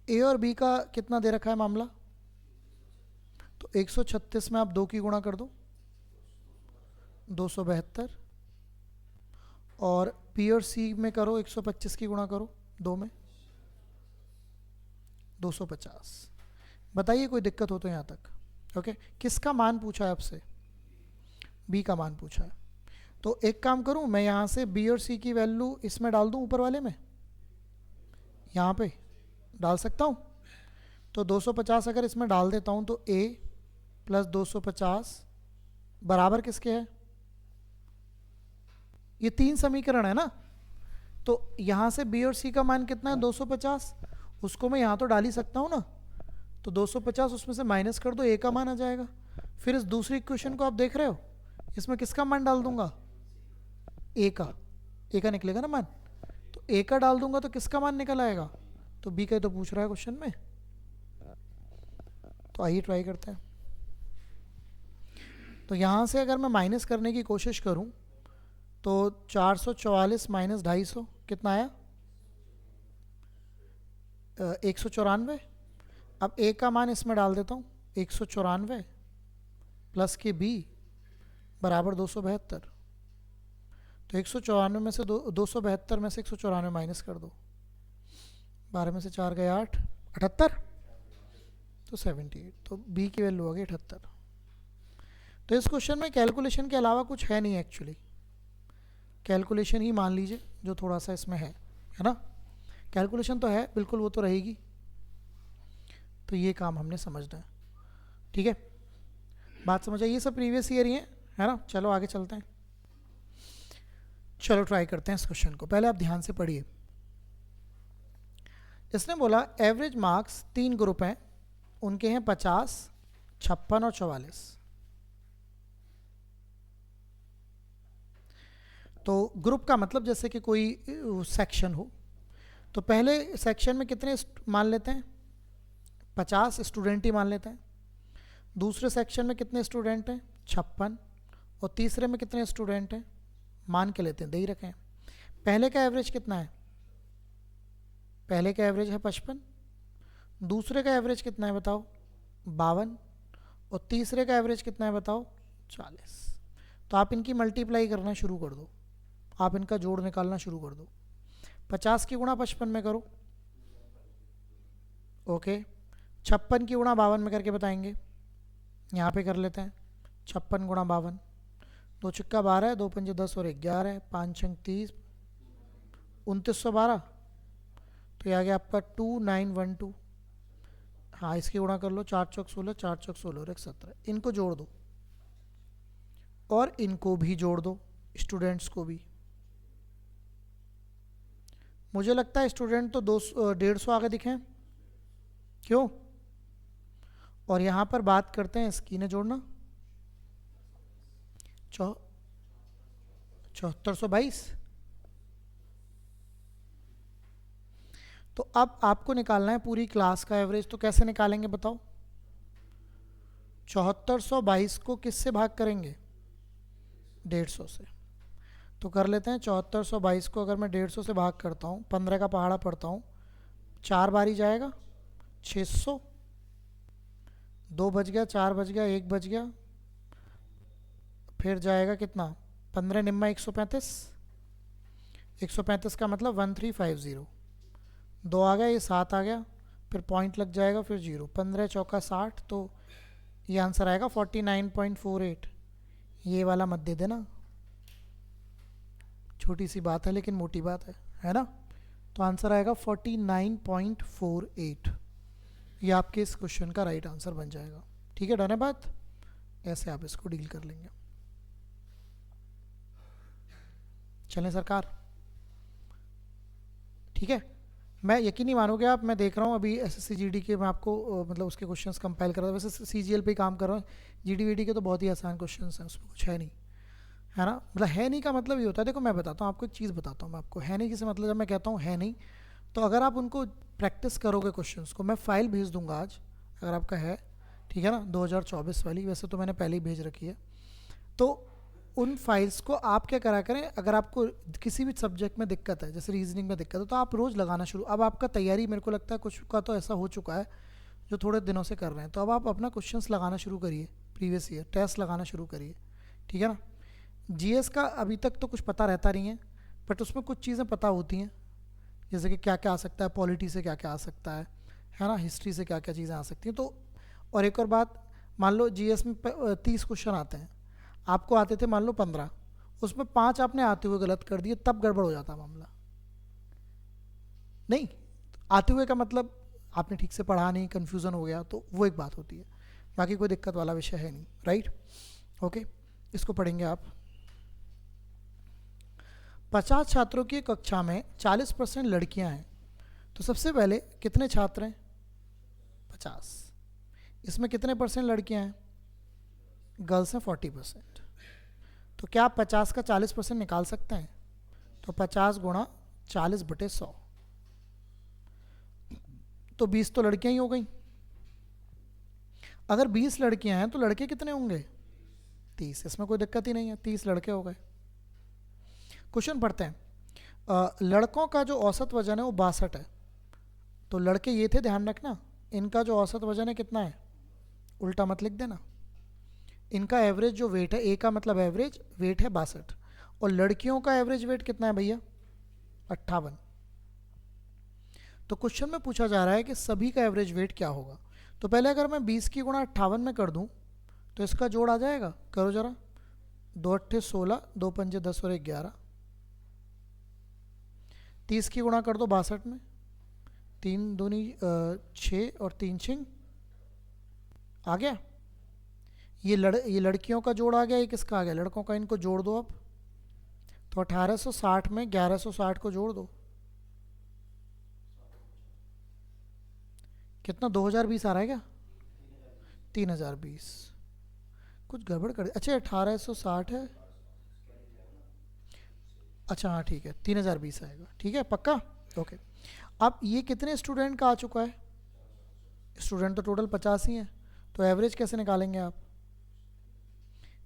S1: ए और बी का कितना दे रखा है मामला, तो 136 में आप 2 की गुणा कर दो 272, और पी और सी में करो 125 की गुणा करो 2 में 250। बताइए कोई दिक्कत हो तो यहाँ तक। ओके, किसका मान पूछा है आपसे, बी का मान पूछा है। तो एक काम करूँ, मैं यहाँ से बी और सी की वैल्यू इसमें डाल दूँ, ऊपर वाले में यहाँ पे डाल सकता हूँ। तो 250 अगर इसमें डाल देता हूँ तो a प्लस 250 बराबर किसके है, ये 3 समीकरण है ना। तो यहाँ से b और c का मान कितना है 250, उसको मैं यहाँ तो डाल ही सकता हूँ ना। तो 250 उसमें से माइनस कर दो, a का मान आ जाएगा। फिर इस दूसरी इक्वेशन को आप देख रहे हो, इसमें किसका मान डाल दूंगा, a का निकलेगा ना मान। तो a का डाल दूंगा तो किसका मान निकल आएगा, तो b का तो पूछ रहा है क्वेश्चन में। तो आइए ट्राई करते हैं। तो यहाँ से अगर मैं माइनस करने की कोशिश करूँ तो 444 माइनस 250 कितना आया 194। अब a का मान इसमें डाल देता हूँ 194 प्लस के b बराबर 272। तो 194 में से 272 में से 194 माइनस कर दो, 12 में से 4 गए 8, 78, तो 78। तो b की वैल्यू हो गई 78। तो इस क्वेश्चन में कैलकुलेशन के अलावा कुछ है नहीं एक्चुअली, कैलकुलेशन ही मान लीजिए जो थोड़ा सा इसमें है ना। कैलकुलेशन तो है बिल्कुल, वो तो रहेगी। तो ये काम हमने समझना है। ठीक है, बात समझ आई। ये सब प्रीवियस ईयर ही है ना। चलो आगे चलते हैं। चलो ट्राई करते हैं इस क्वेश्चन को। पहले आप ध्यान से पढ़िए। इसने बोला एवरेज मार्क्स 3 ग्रुप हैं, उनके हैं 50, 56 और 44। तो ग्रुप का मतलब जैसे कि कोई सेक्शन हो, तो पहले सेक्शन में कितने मान लेते हैं, 50 स्टूडेंट ही मान लेते हैं। दूसरे सेक्शन में कितने स्टूडेंट हैं, 56, और तीसरे में कितने स्टूडेंट हैं, मान के लेते हैं, दे ही रखे हैं। पहले का एवरेज कितना है, पहले का एवरेज है 55, दूसरे का एवरेज कितना है बताओ 52, और तीसरे का एवरेज कितना है बताओ 40। तो आप इनकी मल्टीप्लाई करना शुरू कर दो, आप इनका जोड़ निकालना शुरू कर दो। 50 की गुणा 55 में करो, ओके। 56 की गुणा 52 में करके बताएंगे, यहाँ पे कर लेते हैं। 56 गुणा 52, 2 छक्का 12 है, 2 पंजे 10 और 11 है, 5 छंग 30, 2912। तो ये आ गया आपका 2912। हाँ, इसकी गुणा कर लो, 4 चौक 16, 4 चौक 16 और 1 17। इनको जोड़ दो और इनको भी जोड़ दो, स्टूडेंट्स को भी। मुझे लगता है स्टूडेंट तो 150 आगे दिखे, क्यों। और यहाँ पर बात करते हैं इसकी ने जोड़ना 7422। तो अब आपको निकालना है पूरी क्लास का एवरेज। तो कैसे निकालेंगे बताओ, 7422 को किससे भाग करेंगे, 150 से। तो कर लेते हैं 7422 को अगर मैं 150 से भाग करता हूँ, 15 का पहाड़ा पढ़ता हूँ, 4 बारी जाएगा 600, 2 बच गया, 4 बच गया, 1 बच गया, फिर जाएगा कितना, 15 निम्मा 135, 135 का मतलब 1350, 2 आ गया, ये 7 आ गया, फिर पॉइंट लग जाएगा, फिर 0, 15 चौका 60, तो ये आंसर आएगा 49.48। ये वाला मत दे देना, छोटी सी बात है लेकिन मोटी बात है ना। तो आंसर आएगा 49.48। ये आपके इस क्वेश्चन का राइट आंसर बन जाएगा। ठीक है, डन है बात, ऐसे आप इसको डील कर लेंगे। चलें सरकार, ठीक है। मैं यकीन नहीं मानोगे आप, मैं देख रहा हूँ अभी एसएससी जीडी के, मैं आपको मतलब उसके क्वेश्चंस कंपाइल कर रहा था, वैसे सीजीएल पे ही काम कर रहा हूँ, जीडी वीडी के तो बहुत ही आसान क्वेश्चंस हैं, उसमें कुछ है नहीं, है ना। मतलब है नहीं का मतलब ये होता है, देखो मैं बताता हूँ आपको, एक चीज़ बताता हूँ मैं आपको, है नहीं किसे मतलब, जब मैं कहता हूँ है नहीं, तो अगर आप उनको प्रैक्टिस करोगे क्वेश्चंस को, मैं फ़ाइल भेज दूंगा आज अगर आपका है, ठीक है ना, 2024 वाली, वैसे तो मैंने पहले ही भेज रखी है। तो उन फाइल्स को आप क्या करा करें, अगर आपको किसी भी सब्जेक्ट में दिक्कत है, जैसे रीजनिंग में दिक्कत है, तो आप रोज़ लगाना शुरू, अब आपका तैयारी मेरे को लगता है कुछ का तो ऐसा हो चुका है जो थोड़े दिनों से कर रहे हैं, तो अब आप अपना क्वेश्चंस लगाना शुरू करिए, प्रीवियस ईयर टेस्ट लगाना शुरू करिए, ठीक है ना। जीएस का अभी तक तो कुछ पता रहता नहीं है, बट उसमें कुछ चीज़ें पता होती हैं, जैसे कि क्या क्या आ सकता है, पॉलिटी से क्या क्या आ सकता है ना, हिस्ट्री से क्या क्या चीज़ें आ सकती हैं। तो और एक और बात, मान लो जीएस में 30 क्वेश्चन आते हैं, आपको आते थे मान लो 15, उसमें 5 आपने आते हुए गलत कर दिए, तब गड़बड़ हो जाता मामला। नहीं, आते हुए का मतलब आपने ठीक से पढ़ा नहीं, कन्फ्यूज़न हो गया, तो वो एक बात होती है, बाकी कोई दिक्कत वाला विषय है नहीं, राइट। ओके, इसको पढ़ेंगे आप। 50 छात्रों की कक्षा में 40% लड़कियां हैं, तो सबसे पहले कितने छात्र हैं, 50, इसमें कितने परसेंट लड़कियां हैं, गर्ल्स हैं 40%, तो क्या आप 50 का 40% निकाल सकते हैं, तो 50 गुणा 40/100, तो 20 तो लड़कियां ही हो गई। अगर 20 लड़कियां हैं तो लड़के कितने होंगे, 30, इसमें कोई दिक्कत ही नहीं है, 30 लड़के हो गए। क्वेश्चन पढ़ते हैं, लड़कों का जो औसत वजन है वो 62 है, तो लड़के ये थे, ध्यान रखना, इनका जो औसत वजन है कितना है, उल्टा मत लिख देना, इनका एवरेज जो वेट है, ए का मतलब एवरेज वेट है 62, और लड़कियों का एवरेज वेट कितना है भैया, 58। तो क्वेश्चन में पूछा जा रहा है कि सभी का एवरेज वेट क्या होगा। तो पहले अगर मैं 20 की गुणा 58 में कर दूं तो इसका जोड़ आ जाएगा, करो जरा, 2 अट्ठे 16, 2 पंजे 10 और 11, 30 की गुणा कर दो 62 में, 3 दूनी 6 और 3 छिंग, आ गया। ये लड़कियों का जोड़ आ गया, ये किसका आ गया, लड़कों का, इनको जोड़ दो अब, तो 1860 में 1160 को जोड़ दो, कितना 2020 आ रहा है क्या, 3020, कुछ गड़बड़ कर, अच्छा 1860 है, अच्छा हाँ ठीक है, 3020 आएगा, ठीक है पक्का, ओके। अब ये कितने स्टूडेंट का आ चुका है, स्टूडेंट तो टोटल 50 ही हैं, तो एवरेज कैसे निकालेंगे आप,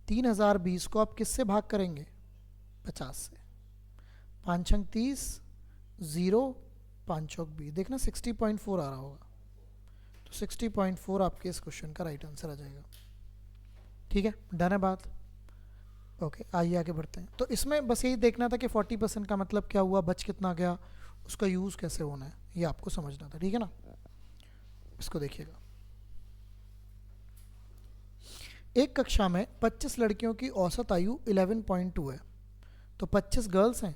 S1: 3020 को आप किससे भाग करेंगे, 50 से, 5 छंग 30, 0, 5 चौक 20, देखना 60.4 आ रहा होगा, तो 60.4 आपके इस क्वेश्चन का राइट आंसर आ जाएगा। ठीक है, डन है बात, ओके आइए आगे बढ़ते हैं। तो इसमें बस यही देखना था कि 40% का मतलब क्या हुआ, बच कितना गया, उसका यूज़ कैसे होना है, ये आपको समझना था, ठीक है ना। इसको देखिएगा, एक कक्षा में 25 लड़कियों की औसत आयु 11.2 है, तो 25 गर्ल्स हैं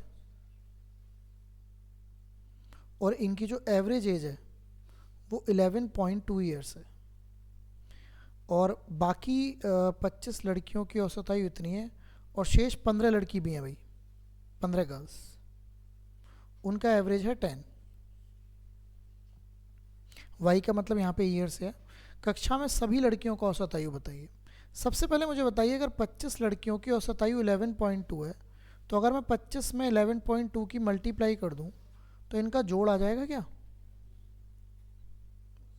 S1: और इनकी जो एवरेज एज है वो 11.2 ईयर्स है, और बाकी 25 लड़कियों की औसत आयु इतनी है, और शेष 15 लड़की भी हैं भाई, 15 गर्ल्स, उनका एवरेज है 10, वाई का मतलब यहाँ पे ईयर्स है। कक्षा में सभी लड़कियों का औसत आयु बताइए। सबसे पहले मुझे बताइए, अगर 25 लड़कियों की औसत आयु 11.2 है, तो अगर मैं 25 में 11.2 की मल्टीप्लाई कर दूं तो इनका जोड़ आ जाएगा क्या,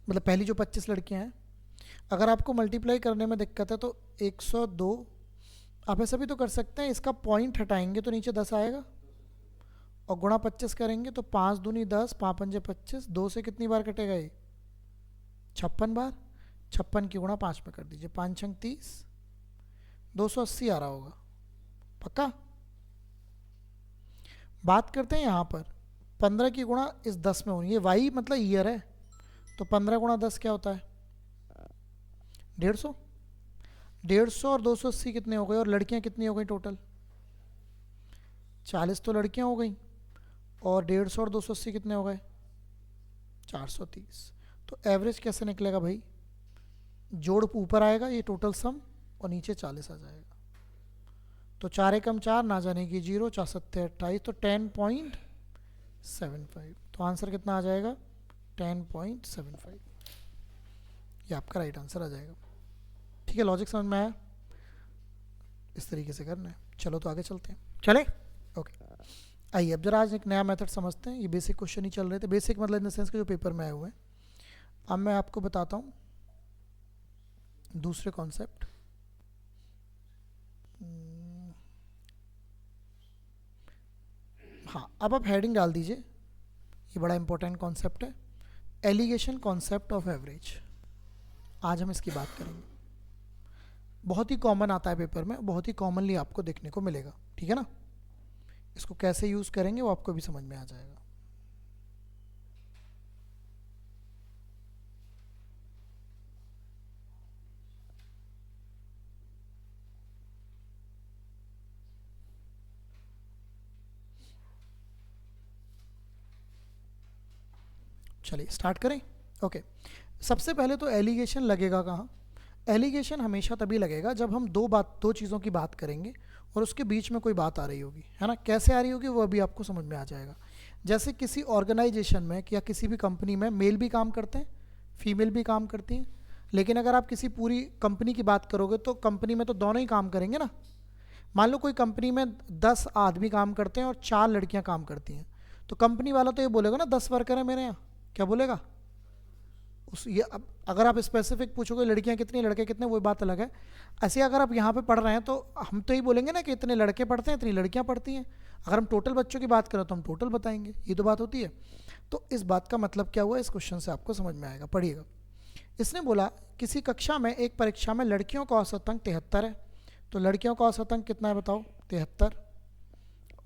S1: मतलब पहली जो 25 लड़कियां हैं, अगर आपको मल्टीप्लाई करने में दिक्कत है तो 102, आप ऐसा भी तो कर सकते हैं, इसका पॉइंट हटाएंगे तो नीचे 10 आएगा, और गुणा 25 करेंगे तो 5 दूनी 10, 5 पंजे 25, 2 से कितनी बार कटेगा ये, 56 बार, 56 की गुणा 5 में कर दीजिए, 5 छंग 30, 280 आ रहा होगा, पक्का। बात करते हैं यहाँ पर 15 की गुणा इस 10 में होनी है, वाई मतलब ईयर है, तो 15 गुणा 10 क्या होता है 150। 150 और 280 कितने हो गए, और लड़कियां कितनी हो गई टोटल 40 तो लड़कियां हो गई, और 150 और 280 कितने हो गए 430। तो एवरेज कैसे निकलेगा भाई, जोड़ ऊपर आएगा ये टोटल सम और नीचे 40 आ जाएगा। तो 4 एकम 4 ना जाने की 0, 4 सत्ते 28, तो 10.75। तो आंसर कितना आ जाएगा 10.75। ये आपका राइट आंसर आ जाएगा। ठीक है, लॉजिक समझ में आया, इस तरीके से करना है। चलो तो आगे चलते हैं, चले ओके। आइए अब जरा आज एक नया मेथड समझते हैं। ये बेसिक क्वेश्चन ही चल रहे थे, बेसिक मतलब इन द सेंस के जो पेपर में आए हुए हैं। अब मैं आपको बताता हूँ दूसरे कॉन्सेप्ट। हाँ, अब आप हेडिंग डाल दीजिए, ये बड़ा इंपॉर्टेंट कॉन्सेप्ट है, एलिगेशन कॉन्सेप्ट ऑफ एवरेज। आज हम इसकी बात करेंगे, बहुत ही कॉमन आता है पेपर में, बहुत ही कॉमनली आपको देखने को मिलेगा, ठीक है ना। इसको कैसे यूज़ करेंगे वो आपको भी समझ में आ जाएगा। चलिए स्टार्ट करें। ओके, सबसे पहले तो एलिगेशन लगेगा कहाँ। एलिगेशन हमेशा तभी लगेगा जब हम दो चीज़ों की बात करेंगे और उसके बीच में कोई बात आ रही होगी, है ना। कैसे आ रही होगी वो अभी आपको समझ में आ जाएगा। जैसे किसी ऑर्गेनाइजेशन में या किसी भी कंपनी में मेल भी काम करते हैं, फीमेल भी काम करती हैं, लेकिन अगर आप किसी पूरी कंपनी की बात करोगे तो कंपनी में तो दोनों ही काम करेंगे ना। मान लो कोई कंपनी में 10 आदमी काम करते हैं और 4 लड़कियां काम करती हैं, तो कंपनी वाला तो ये बोलेगा ना 10 वर्कर है मेरे यहाँ, क्या बोलेगा उस ये। अब अगर आप स्पेसिफिक पूछोगे लड़कियां कितनी लड़के कितने, वो बात अलग है। ऐसे अगर आप यहाँ पे पढ़ रहे हैं तो हम तो ही बोलेंगे ना कि इतने लड़के पढ़ते हैं इतनी लड़कियां पढ़ती हैं। अगर हम टोटल बच्चों की बात करें तो हम टोटल बताएंगे, ये तो बात होती है। तो इस बात का मतलब क्या हुआ, इस क्वेश्चन से आपको समझ में आएगा, पढ़िएगा। इसने बोला किसी कक्षा में एक परीक्षा में लड़कियों का औसत अंक 73 है, तो लड़कियों का औसत अंक कितना है बताओ 73,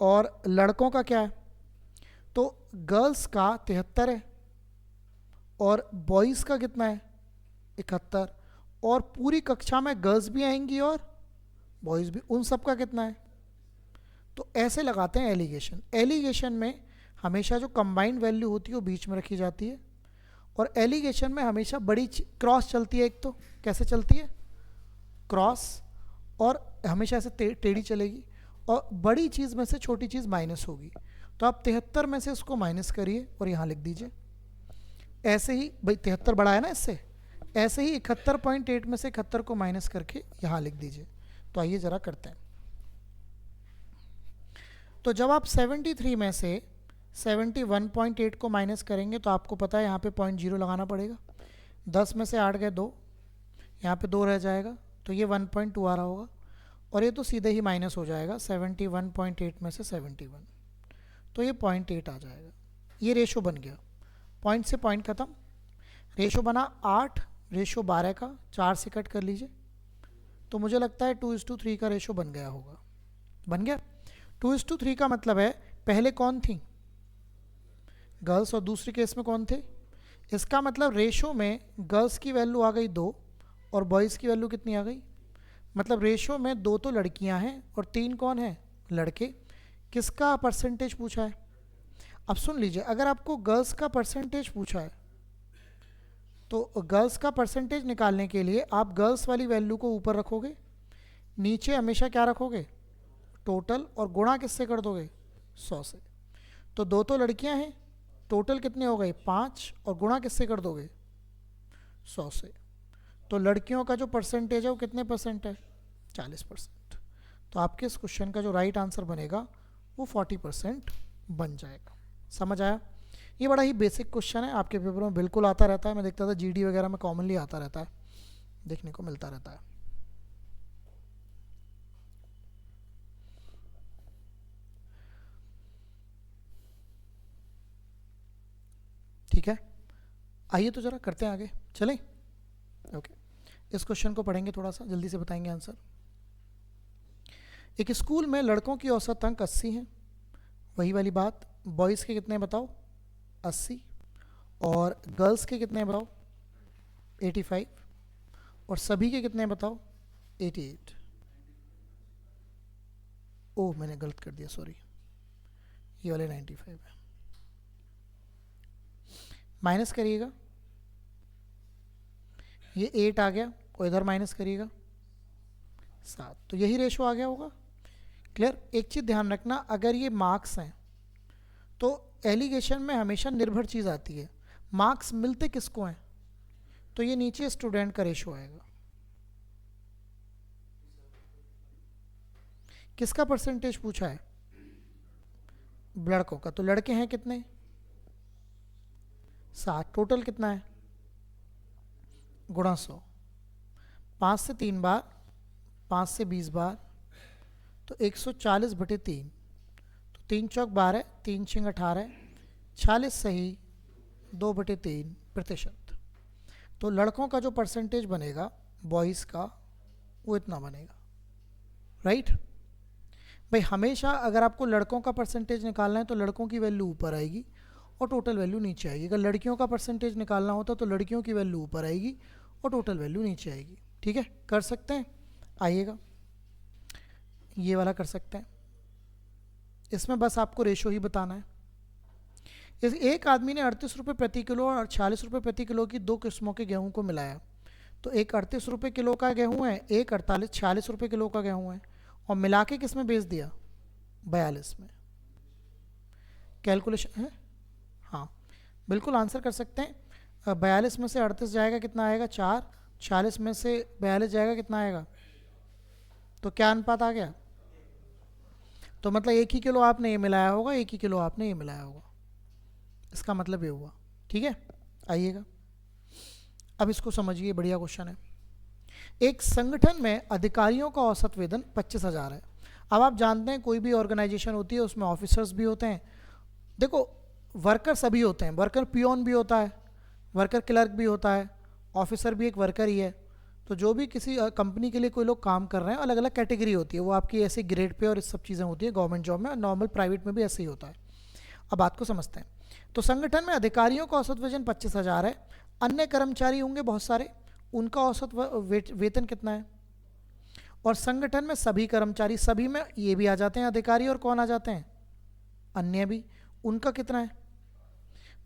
S1: और लड़कों का क्या है, तो गर्ल्स का 73 है और बॉयज़ का कितना है 71, और पूरी कक्षा में गर्ल्स भी आएंगी और बॉयज़ भी, उन सब का कितना है। तो ऐसे लगाते हैं एलिगेशन। एलिगेशन में हमेशा जो कंबाइंड वैल्यू होती है वो बीच में रखी जाती है, और एलिगेशन में हमेशा बड़ी क्रॉस चलती है। एक तो कैसे चलती है क्रॉस, और हमेशा ऐसे टेढ़ी चलेगी, और बड़ी चीज़ में से छोटी चीज़ माइनस होगी। तो आप 73 में से इसको माइनस करिए और यहाँ लिख दीजिए। ऐसे ही भाई 73 बड़ा है ना इससे, ऐसे ही 71.8 में से 71 को माइनस करके यहाँ लिख दीजिए। तो आइए ज़रा करते हैं। तो जब आप 73 में से 71.8 को माइनस करेंगे तो आपको पता है यहाँ पे 0.0 लगाना पड़ेगा। 10 में से 8 गए 2, यहाँ पे 2 रह जाएगा, तो ये 1.2 आ रहा होगा, और ये तो सीधे ही माइनस हो जाएगा 71.8 में से 71, तो ये 0.8 आ जाएगा। ये रेशो बन गया, पॉइंट से पॉइंट ख़त्म। रेशो बना 8, रेशो 12 का 4 से कट कर लीजिए, तो मुझे लगता है 2:3 का रेशो बन गया होगा। बन गया 2:3 का मतलब है पहले कौन थी गर्ल्स और दूसरे केस में कौन थे। इसका मतलब रेशो में गर्ल्स की वैल्यू आ गई 2 और बॉयज़ की वैल्यू कितनी आ गई, मतलब रेशो में 2 तो लड़कियां हैं और 3 कौन है लड़के। किसका परसेंटेज पूछा है, अब सुन लीजिए, अगर आपको गर्ल्स का परसेंटेज पूछा है तो गर्ल्स का परसेंटेज निकालने के लिए आप गर्ल्स वाली वैल्यू को ऊपर रखोगे, नीचे हमेशा क्या रखोगे टोटल, और गुणा किससे कर दोगे 100 से। तो 2 तो लड़कियां हैं, टोटल कितने हो गए 5, और गुणा किससे कर दोगे 100 से। तो लड़कियों का जो परसेंटेज है वो कितने परसेंट है 40%। तो आपके इस क्वेश्चन का जो राइट आंसर बनेगा वो 40% बन जाएगा। समझ आया। ये बड़ा ही बेसिक क्वेश्चन है, आपके पेपर में बिल्कुल आता रहता है, मैं देखता था जीडी वगैरह में कॉमनली आता रहता है, देखने को मिलता रहता है। ठीक है, आइए तो जरा करते हैं आगे, चलें। ओके, इस क्वेश्चन को पढ़ेंगे, थोड़ा सा जल्दी से बताएंगे आंसर। एक स्कूल में लड़कों की औसत अंक 80 हैं, वही वाली बात। बॉयज़ के कितने बताओ? 80। और गर्ल्स के कितने बताओ? 85। और सभी के कितने बताओ? 88। ओह मैंने गलत कर दिया, सॉरी, ये वाले 95 है। माइनस करिएगा, ये 8 आ गया और इधर माइनस करिएगा 7, तो यही रेशो आ गया होगा। क्लियर? एक चीज़ ध्यान रखना, अगर ये मार्क्स हैं तो एलिगेशन में हमेशा निर्भर चीज़ आती है। मार्क्स मिलते किसको हैं? तो ये नीचे स्टूडेंट का रेशो आएगा। किसका परसेंटेज पूछा है? लड़कों का। तो लड़के हैं कितने? 7। टोटल कितना है? गुणा 100। 5 से 3 बार, 5 से 20 बार, तो 140/3। तो 3 चौक 12, 3 छिंग 18, 40 सही, 2/3%। तो लड़कों का जो परसेंटेज बनेगा बॉयज़ का वो इतना बनेगा। राइट भाई, हमेशा अगर आपको लड़कों का परसेंटेज निकालना है तो लड़कों की वैल्यू ऊपर आएगी और टोटल वैल्यू नीचे आएगी। अगर लड़कियों का परसेंटेज निकालना होता तो लड़कियों की वैल्यू ऊपर आएगी और टोटल वैल्यू नीचे आएगी। ठीक है, कर सकते हैं? आइएगा, ये वाला कर सकते हैं। इसमें बस आपको रेशो ही बताना है। इस एक आदमी ने 38 रुपये प्रति किलो और 46 रुपये प्रति किलो की 2 किस्मों के गेहूं को मिलाया। तो एक 38 रुपये किलो का गेहूं है, एक 46 रुपये किलो का गेहूं है, और मिला के किस में बेच दिया? 42 में। कैलकुलेशन है? हाँ बिल्कुल आंसर कर सकते हैं। 42 में से 38 जाएगा कितना आएगा? 4। 40 में से 42 जाएगा कितना आएगा? तो क्या अनुपात आ गया? तो मतलब 1 ही किलो आपने ये मिलाया होगा, 1 ही किलो आपने ये मिलाया होगा, इसका मतलब ये हुआ। ठीक है, आइएगा अब इसको समझिए, बढ़िया क्वेश्चन है। एक संगठन में अधिकारियों का औसत वेतन 25,000 है। अब आप जानते हैं कोई भी ऑर्गेनाइजेशन होती है उसमें ऑफिसर्स भी होते हैं। देखो, वर्कर सभी होते हैं, वर्कर पियोन भी होता है, वर्कर क्लर्क भी होता है, ऑफिसर भी एक वर्कर ही है। तो जो भी किसी कंपनी के लिए कोई लोग काम कर रहे हैं, अलग अलग कैटेगरी होती है, वो आपकी ऐसे ग्रेड पे और इस सब चीज़ें होती है गवर्नमेंट जॉब में, नॉर्मल प्राइवेट में भी ऐसे ही होता है। अब बात को समझते हैं। तो संगठन में अधिकारियों का औसत वेतन 25,000 है, अन्य कर्मचारी होंगे बहुत सारे, उनका औसत वेतन कितना है? और संगठन में सभी कर्मचारी, सभी में ये भी आ जाते हैं अधिकारी, और कौन आ जाते हैं? अन्य भी, उनका कितना है?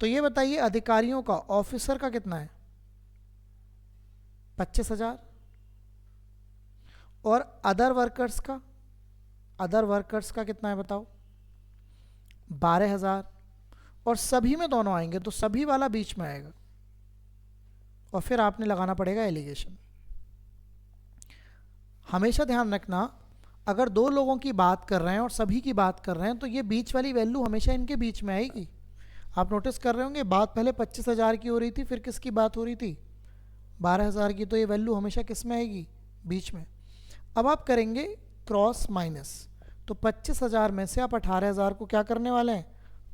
S1: तो ये बताइए, अधिकारियों का, ऑफिसर का कितना है? 25,000। और अदर वर्कर्स का, अदर वर्कर्स का कितना है बताओ? 12,000। और सभी में दोनों आएंगे तो सभी वाला बीच में आएगा, और फिर आपने लगाना पड़ेगा एलिगेशन। हमेशा ध्यान रखना, अगर दो लोगों की बात कर रहे हैं और सभी की बात कर रहे हैं तो ये बीच वाली वैल्यू हमेशा इनके बीच में आएगी। आप नोटिस कर रहे होंगे, बात पहले 25,000 की हो रही थी, फिर किसकी बात हो रही थी? 12,000 की। तो ये वैल्यू हमेशा किस में आएगी? बीच में। अब आप करेंगे क्रॉस माइनस, तो 25,000 में से आप 18,000 को क्या करने वाले हैं?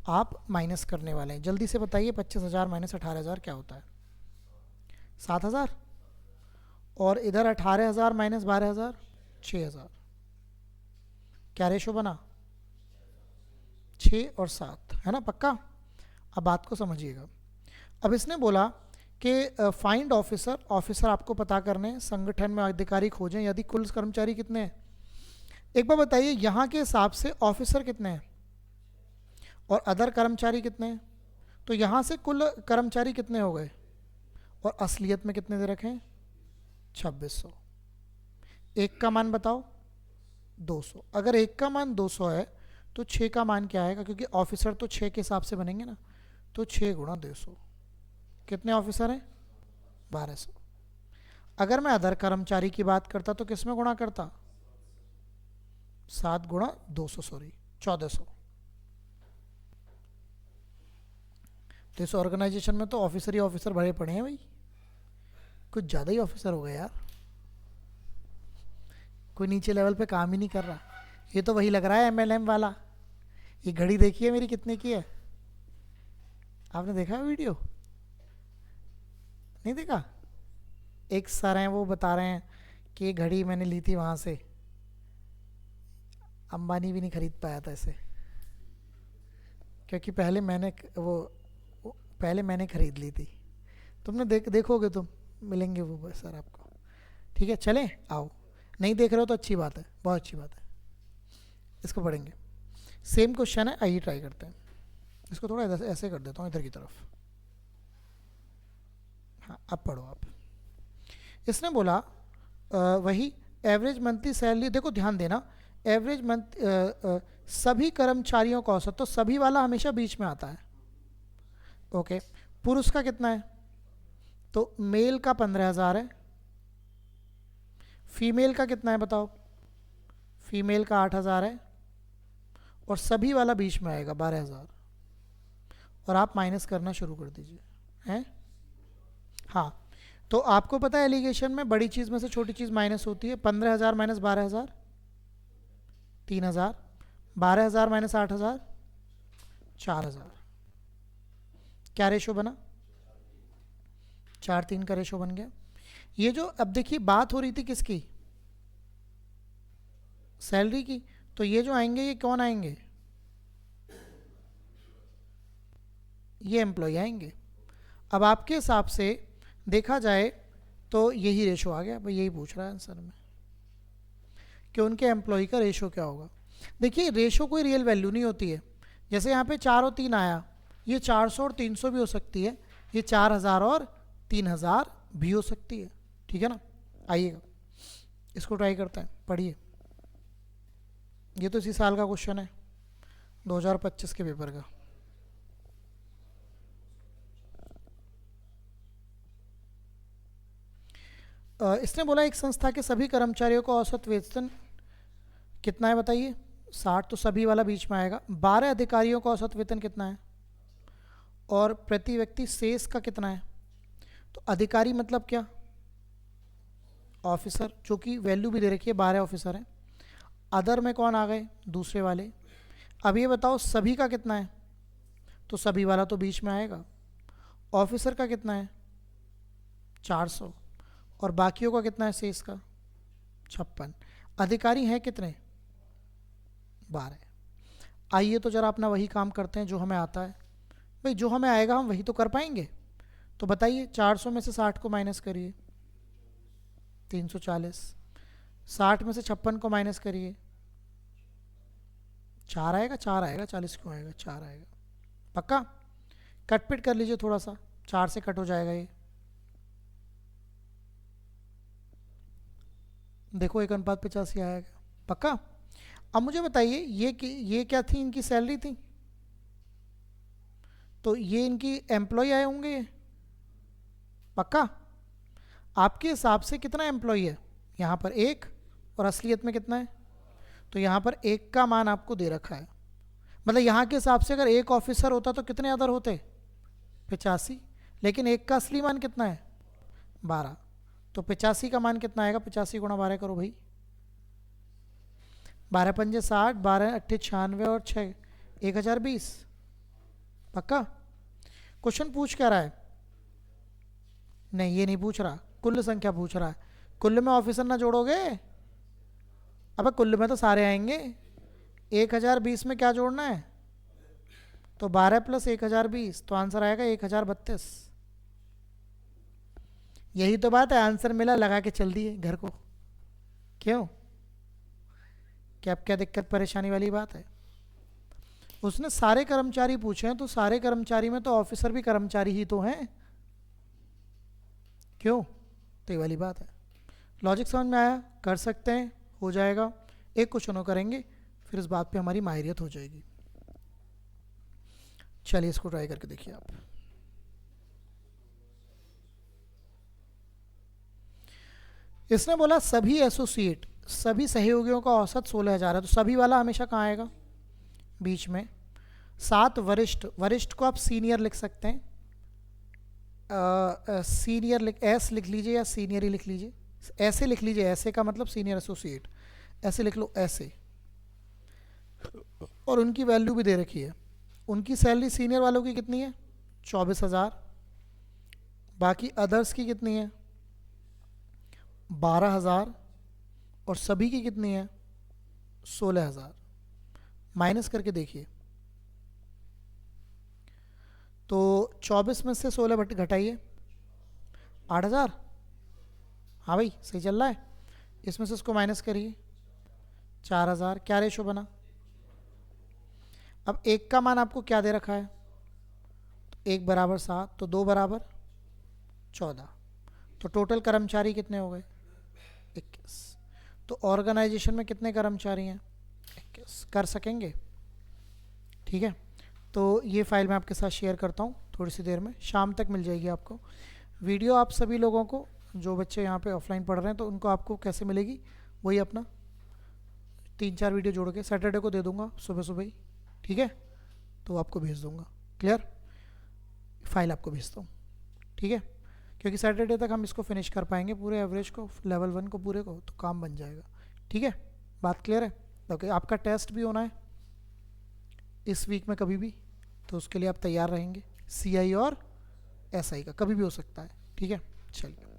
S1: आप माइनस करने वाले हैं। जल्दी से बताइए, 25,000 माइनस 18,000 क्या होता है? 7,000। और इधर 18,000 माइनस 12,000, 6,000। क्या रेशो बना? 6 और 7, है ना? पक्का? अब बात को समझिएगा। अब इसने बोला कि फाइंड ऑफिसर, ऑफिसर आपको पता करने हैं, संगठन में अधिकारी खोजें यदि कुल कर्मचारी कितने हैं। एक बार बताइए, यहाँ के हिसाब से ऑफिसर कितने हैं और अदर कर्मचारी कितने हैं? तो यहाँ से कुल कर्मचारी कितने हो गए, और असलियत में कितने दे रखे हैं? 2600। एक का मान बताओ? 200। अगर एक का मान 200 है तो 6 का मान क्या आएगा? क्योंकि ऑफिसर तो 6 के हिसाब से बनेंगे ना, तो 6 गुणा 200। कितने ऑफिसर हैं? 1200। अगर मैं अदर कर्मचारी की बात करता तो किस में गुणा करता? 7 गुणा 200, सॉरी 1400। तो इस ऑर्गेनाइजेशन में तो ऑफिसर ही ऑफिसर भरे पड़े हैं भाई, कुछ ज़्यादा ही ऑफिसर हो गए यार, कोई नीचे लेवल पे काम ही नहीं कर रहा। ये तो वही लग रहा है एमएलएम वाला। ये घड़ी देखिए मेरी कितने की है, आपने देखा है वीडियो? नहीं देखा? एक सर हैं वो बता रहे हैं कि ये घड़ी मैंने ली थी वहाँ से, अंबानी भी नहीं खरीद पाया था इसे, क्योंकि पहले मैंने खरीद ली थी। तुमने देखोगे तुम, मिलेंगे वो सर आपको। ठीक है, चलें, आओ। नहीं देख रहे हो तो अच्छी बात है, बहुत अच्छी बात है। इसको पढ़ेंगे, सेम क्वेश्चन है, आइए ट्राई करते हैं। इसको थोड़ा ऐसे कर देता हूँ इधर की तरफ। हाँ, अब पढ़ो आप। इसने बोला वही एवरेज मंथली सैलरी, देखो ध्यान देना, एवरेज मंथ सभी कर्मचारियों का औसत, तो सभी वाला हमेशा बीच में आता है। ओके, पुरुष का कितना है? तो मेल का 15,000 है। फीमेल का कितना है बताओ? फीमेल का 8,000 है। और सभी वाला बीच में आएगा 12,000। और आप माइनस करना शुरू कर दीजिए, हैं? हाँ, तो आपको पता है एलिगेशन में बड़ी चीज़ में से छोटी चीज़ माइनस होती है। 15,000 माइनस 12,000 3,000, 12,000 माइनस 8,000 4,000। क्या रेशो बना? 4:3 का रेशो बन गया। ये जो अब देखिए बात हो रही थी किसकी? सैलरी की। तो ये जो आएंगे ये कौन आएंगे? ये एम्प्लॉय आएंगे। अब आपके हिसाब से देखा जाए तो यही रेशो आ गया भाई, यही पूछ रहा है आंसर में कि उनके एम्प्लॉय का रेशो क्या होगा। देखिए रेशो कोई रियल वैल्यू नहीं होती है। जैसे यहाँ पे 4 और 3 आया, ये 400 और 300 भी हो सकती है, ये 4,000 और 3,000 भी हो सकती है। ठीक है ना? आइएगा इसको ट्राई करते हैं, पढ़िए। ये तो इसी साल का क्वेश्चन है, 2025 के पेपर का। इसने बोला एक संस्था के सभी कर्मचारियों का औसत वेतन कितना है बताइए? 60, तो सभी वाला बीच में आएगा। 12 अधिकारियों का औसत वेतन कितना है? और प्रति व्यक्ति शेष का कितना है? तो अधिकारी मतलब क्या? ऑफिसर, जो कि वैल्यू भी दे रखी है, 12 ऑफिसर हैं। अदर में कौन आ गए? दूसरे वाले। अब ये बताओ सभी का कितना है? तो सभी वाला तो बीच में आएगा। ऑफिसर का कितना है? 400। और बाकियों का कितना है शेष का? 56। अधिकारी हैं कितने? 12। आइए तो जरा अपना वही काम करते हैं जो हमें आता है। भाई जो हमें आएगा हम वही तो कर पाएंगे। तो बताइए 400 में से 60 को माइनस करिए, 340। 60 में से 56 को माइनस करिए, 4 आएगा। 4 आएगा, 40 क्यों आएगा? 4 आएगा। पक्का? कट पिट कर लीजिए थोड़ा सा, 4 से कट हो जाएगा ये। देखो 1:85 आएगा। पक्का? अब मुझे बताइए ये क्या थी? इनकी सैलरी थी। तो ये इनकी एम्प्लॉय आए होंगे ये। पक्का? आपके हिसाब से कितना एम्प्लॉय है? यहाँ पर 1, और असलियत में कितना है? तो यहाँ पर 1 का मान आपको दे रखा है। मतलब यहाँ के हिसाब से अगर 1 ऑफिसर होता तो कितने अदर होते? 85। लेकिन 1 का असली मान कितना है? 12। तो 85 का मान कितना आएगा? 85 गुणा 12 करो भाई। 12 पंजे 60, 12 अट्ठे 96 और 6 1020। पक्का? क्वेश्चन पूछ क्या रहा है? नहीं ये नहीं पूछ रहा, कुल संख्या पूछ रहा है। कुल में ऑफिसर ना जोड़ोगे? अबे कुल में तो सारे आएंगे। 1020 में क्या जोड़ना है? तो 12 प्लस 1020, तो आंसर आएगा 1032। यही तो बात है, आंसर मिला, लगा के चल दिए घर को। क्यों? क्या दिक्कत परेशानी वाली बात है? उसने सारे कर्मचारी पूछे हैं, तो सारे कर्मचारी में तो ऑफिसर भी कर्मचारी ही तो हैं। क्यों? तो ये वाली बात है। लॉजिक समझ में आया? कर सकते हैं, हो जाएगा। एक क्वेश्चन और करेंगे, फिर इस बात पे हमारी माहिरियत हो जाएगी। चलिए इसको ट्राई करके देखिए आप। इसने बोला सभी एसोसिएट, सभी सहयोगियों का औसत 16,000 है। तो सभी वाला हमेशा कहाँ आएगा? बीच में। 7 वरिष्ठ, वरिष्ठ को आप सीनियर लिख सकते हैं। सीनियर एस लिख लीजिए या सीनियर ही लिख लीजिए। ऐसे लिख लीजिए, ऐसे का मतलब सीनियर एसोसिएट, ऐसे लिख लो ऐसे। और उनकी वैल्यू भी दे रखी है। उनकी सैलरी सीनियर वालों की कितनी है? 24,000। बाकी अदर्स की कितनी है? 12,000। और सभी की कितनी है? 16,000 माइनस करके देखिए, तो 24 में से 16 घटाइए, 8,000। हाँ भाई सही चल रहा है। इसमें से उसको माइनस करिए, 4,000। क्या रेशो बना? अब एक का मान आपको क्या दे रखा है? तो 1 बराबर 7, तो 2 बराबर 14। तो टोटल कर्मचारी कितने हो गए? 21। तो ऑर्गेनाइजेशन में कितने कर्मचारी हैं? 21। कर सकेंगे? ठीक है, तो ये फाइल मैं आपके साथ शेयर करता हूँ थोड़ी सी देर में, शाम तक मिल जाएगी आपको वीडियो। आप सभी लोगों को, जो बच्चे यहाँ पे ऑफलाइन पढ़ रहे हैं, तो उनको आपको कैसे मिलेगी? वही अपना 3-4 वीडियो जोड़ के सैटरडे को दे दूँगा सुबह सुबह ही, ठीक है? तो आपको भेज दूँगा। क्लियर? फाइल आपको भेजता हूँ, ठीक है? क्योंकि सैटरडे तक हम इसको फिनिश कर पाएंगे पूरे एवरेज को, लेवल 1 को पूरे को, तो काम बन जाएगा। ठीक है, बात क्लियर है? ओके, आपका टेस्ट भी होना है इस वीक में कभी भी, तो उसके लिए आप तैयार रहेंगे। CI और SI का कभी भी हो सकता है। ठीक है, चलिए।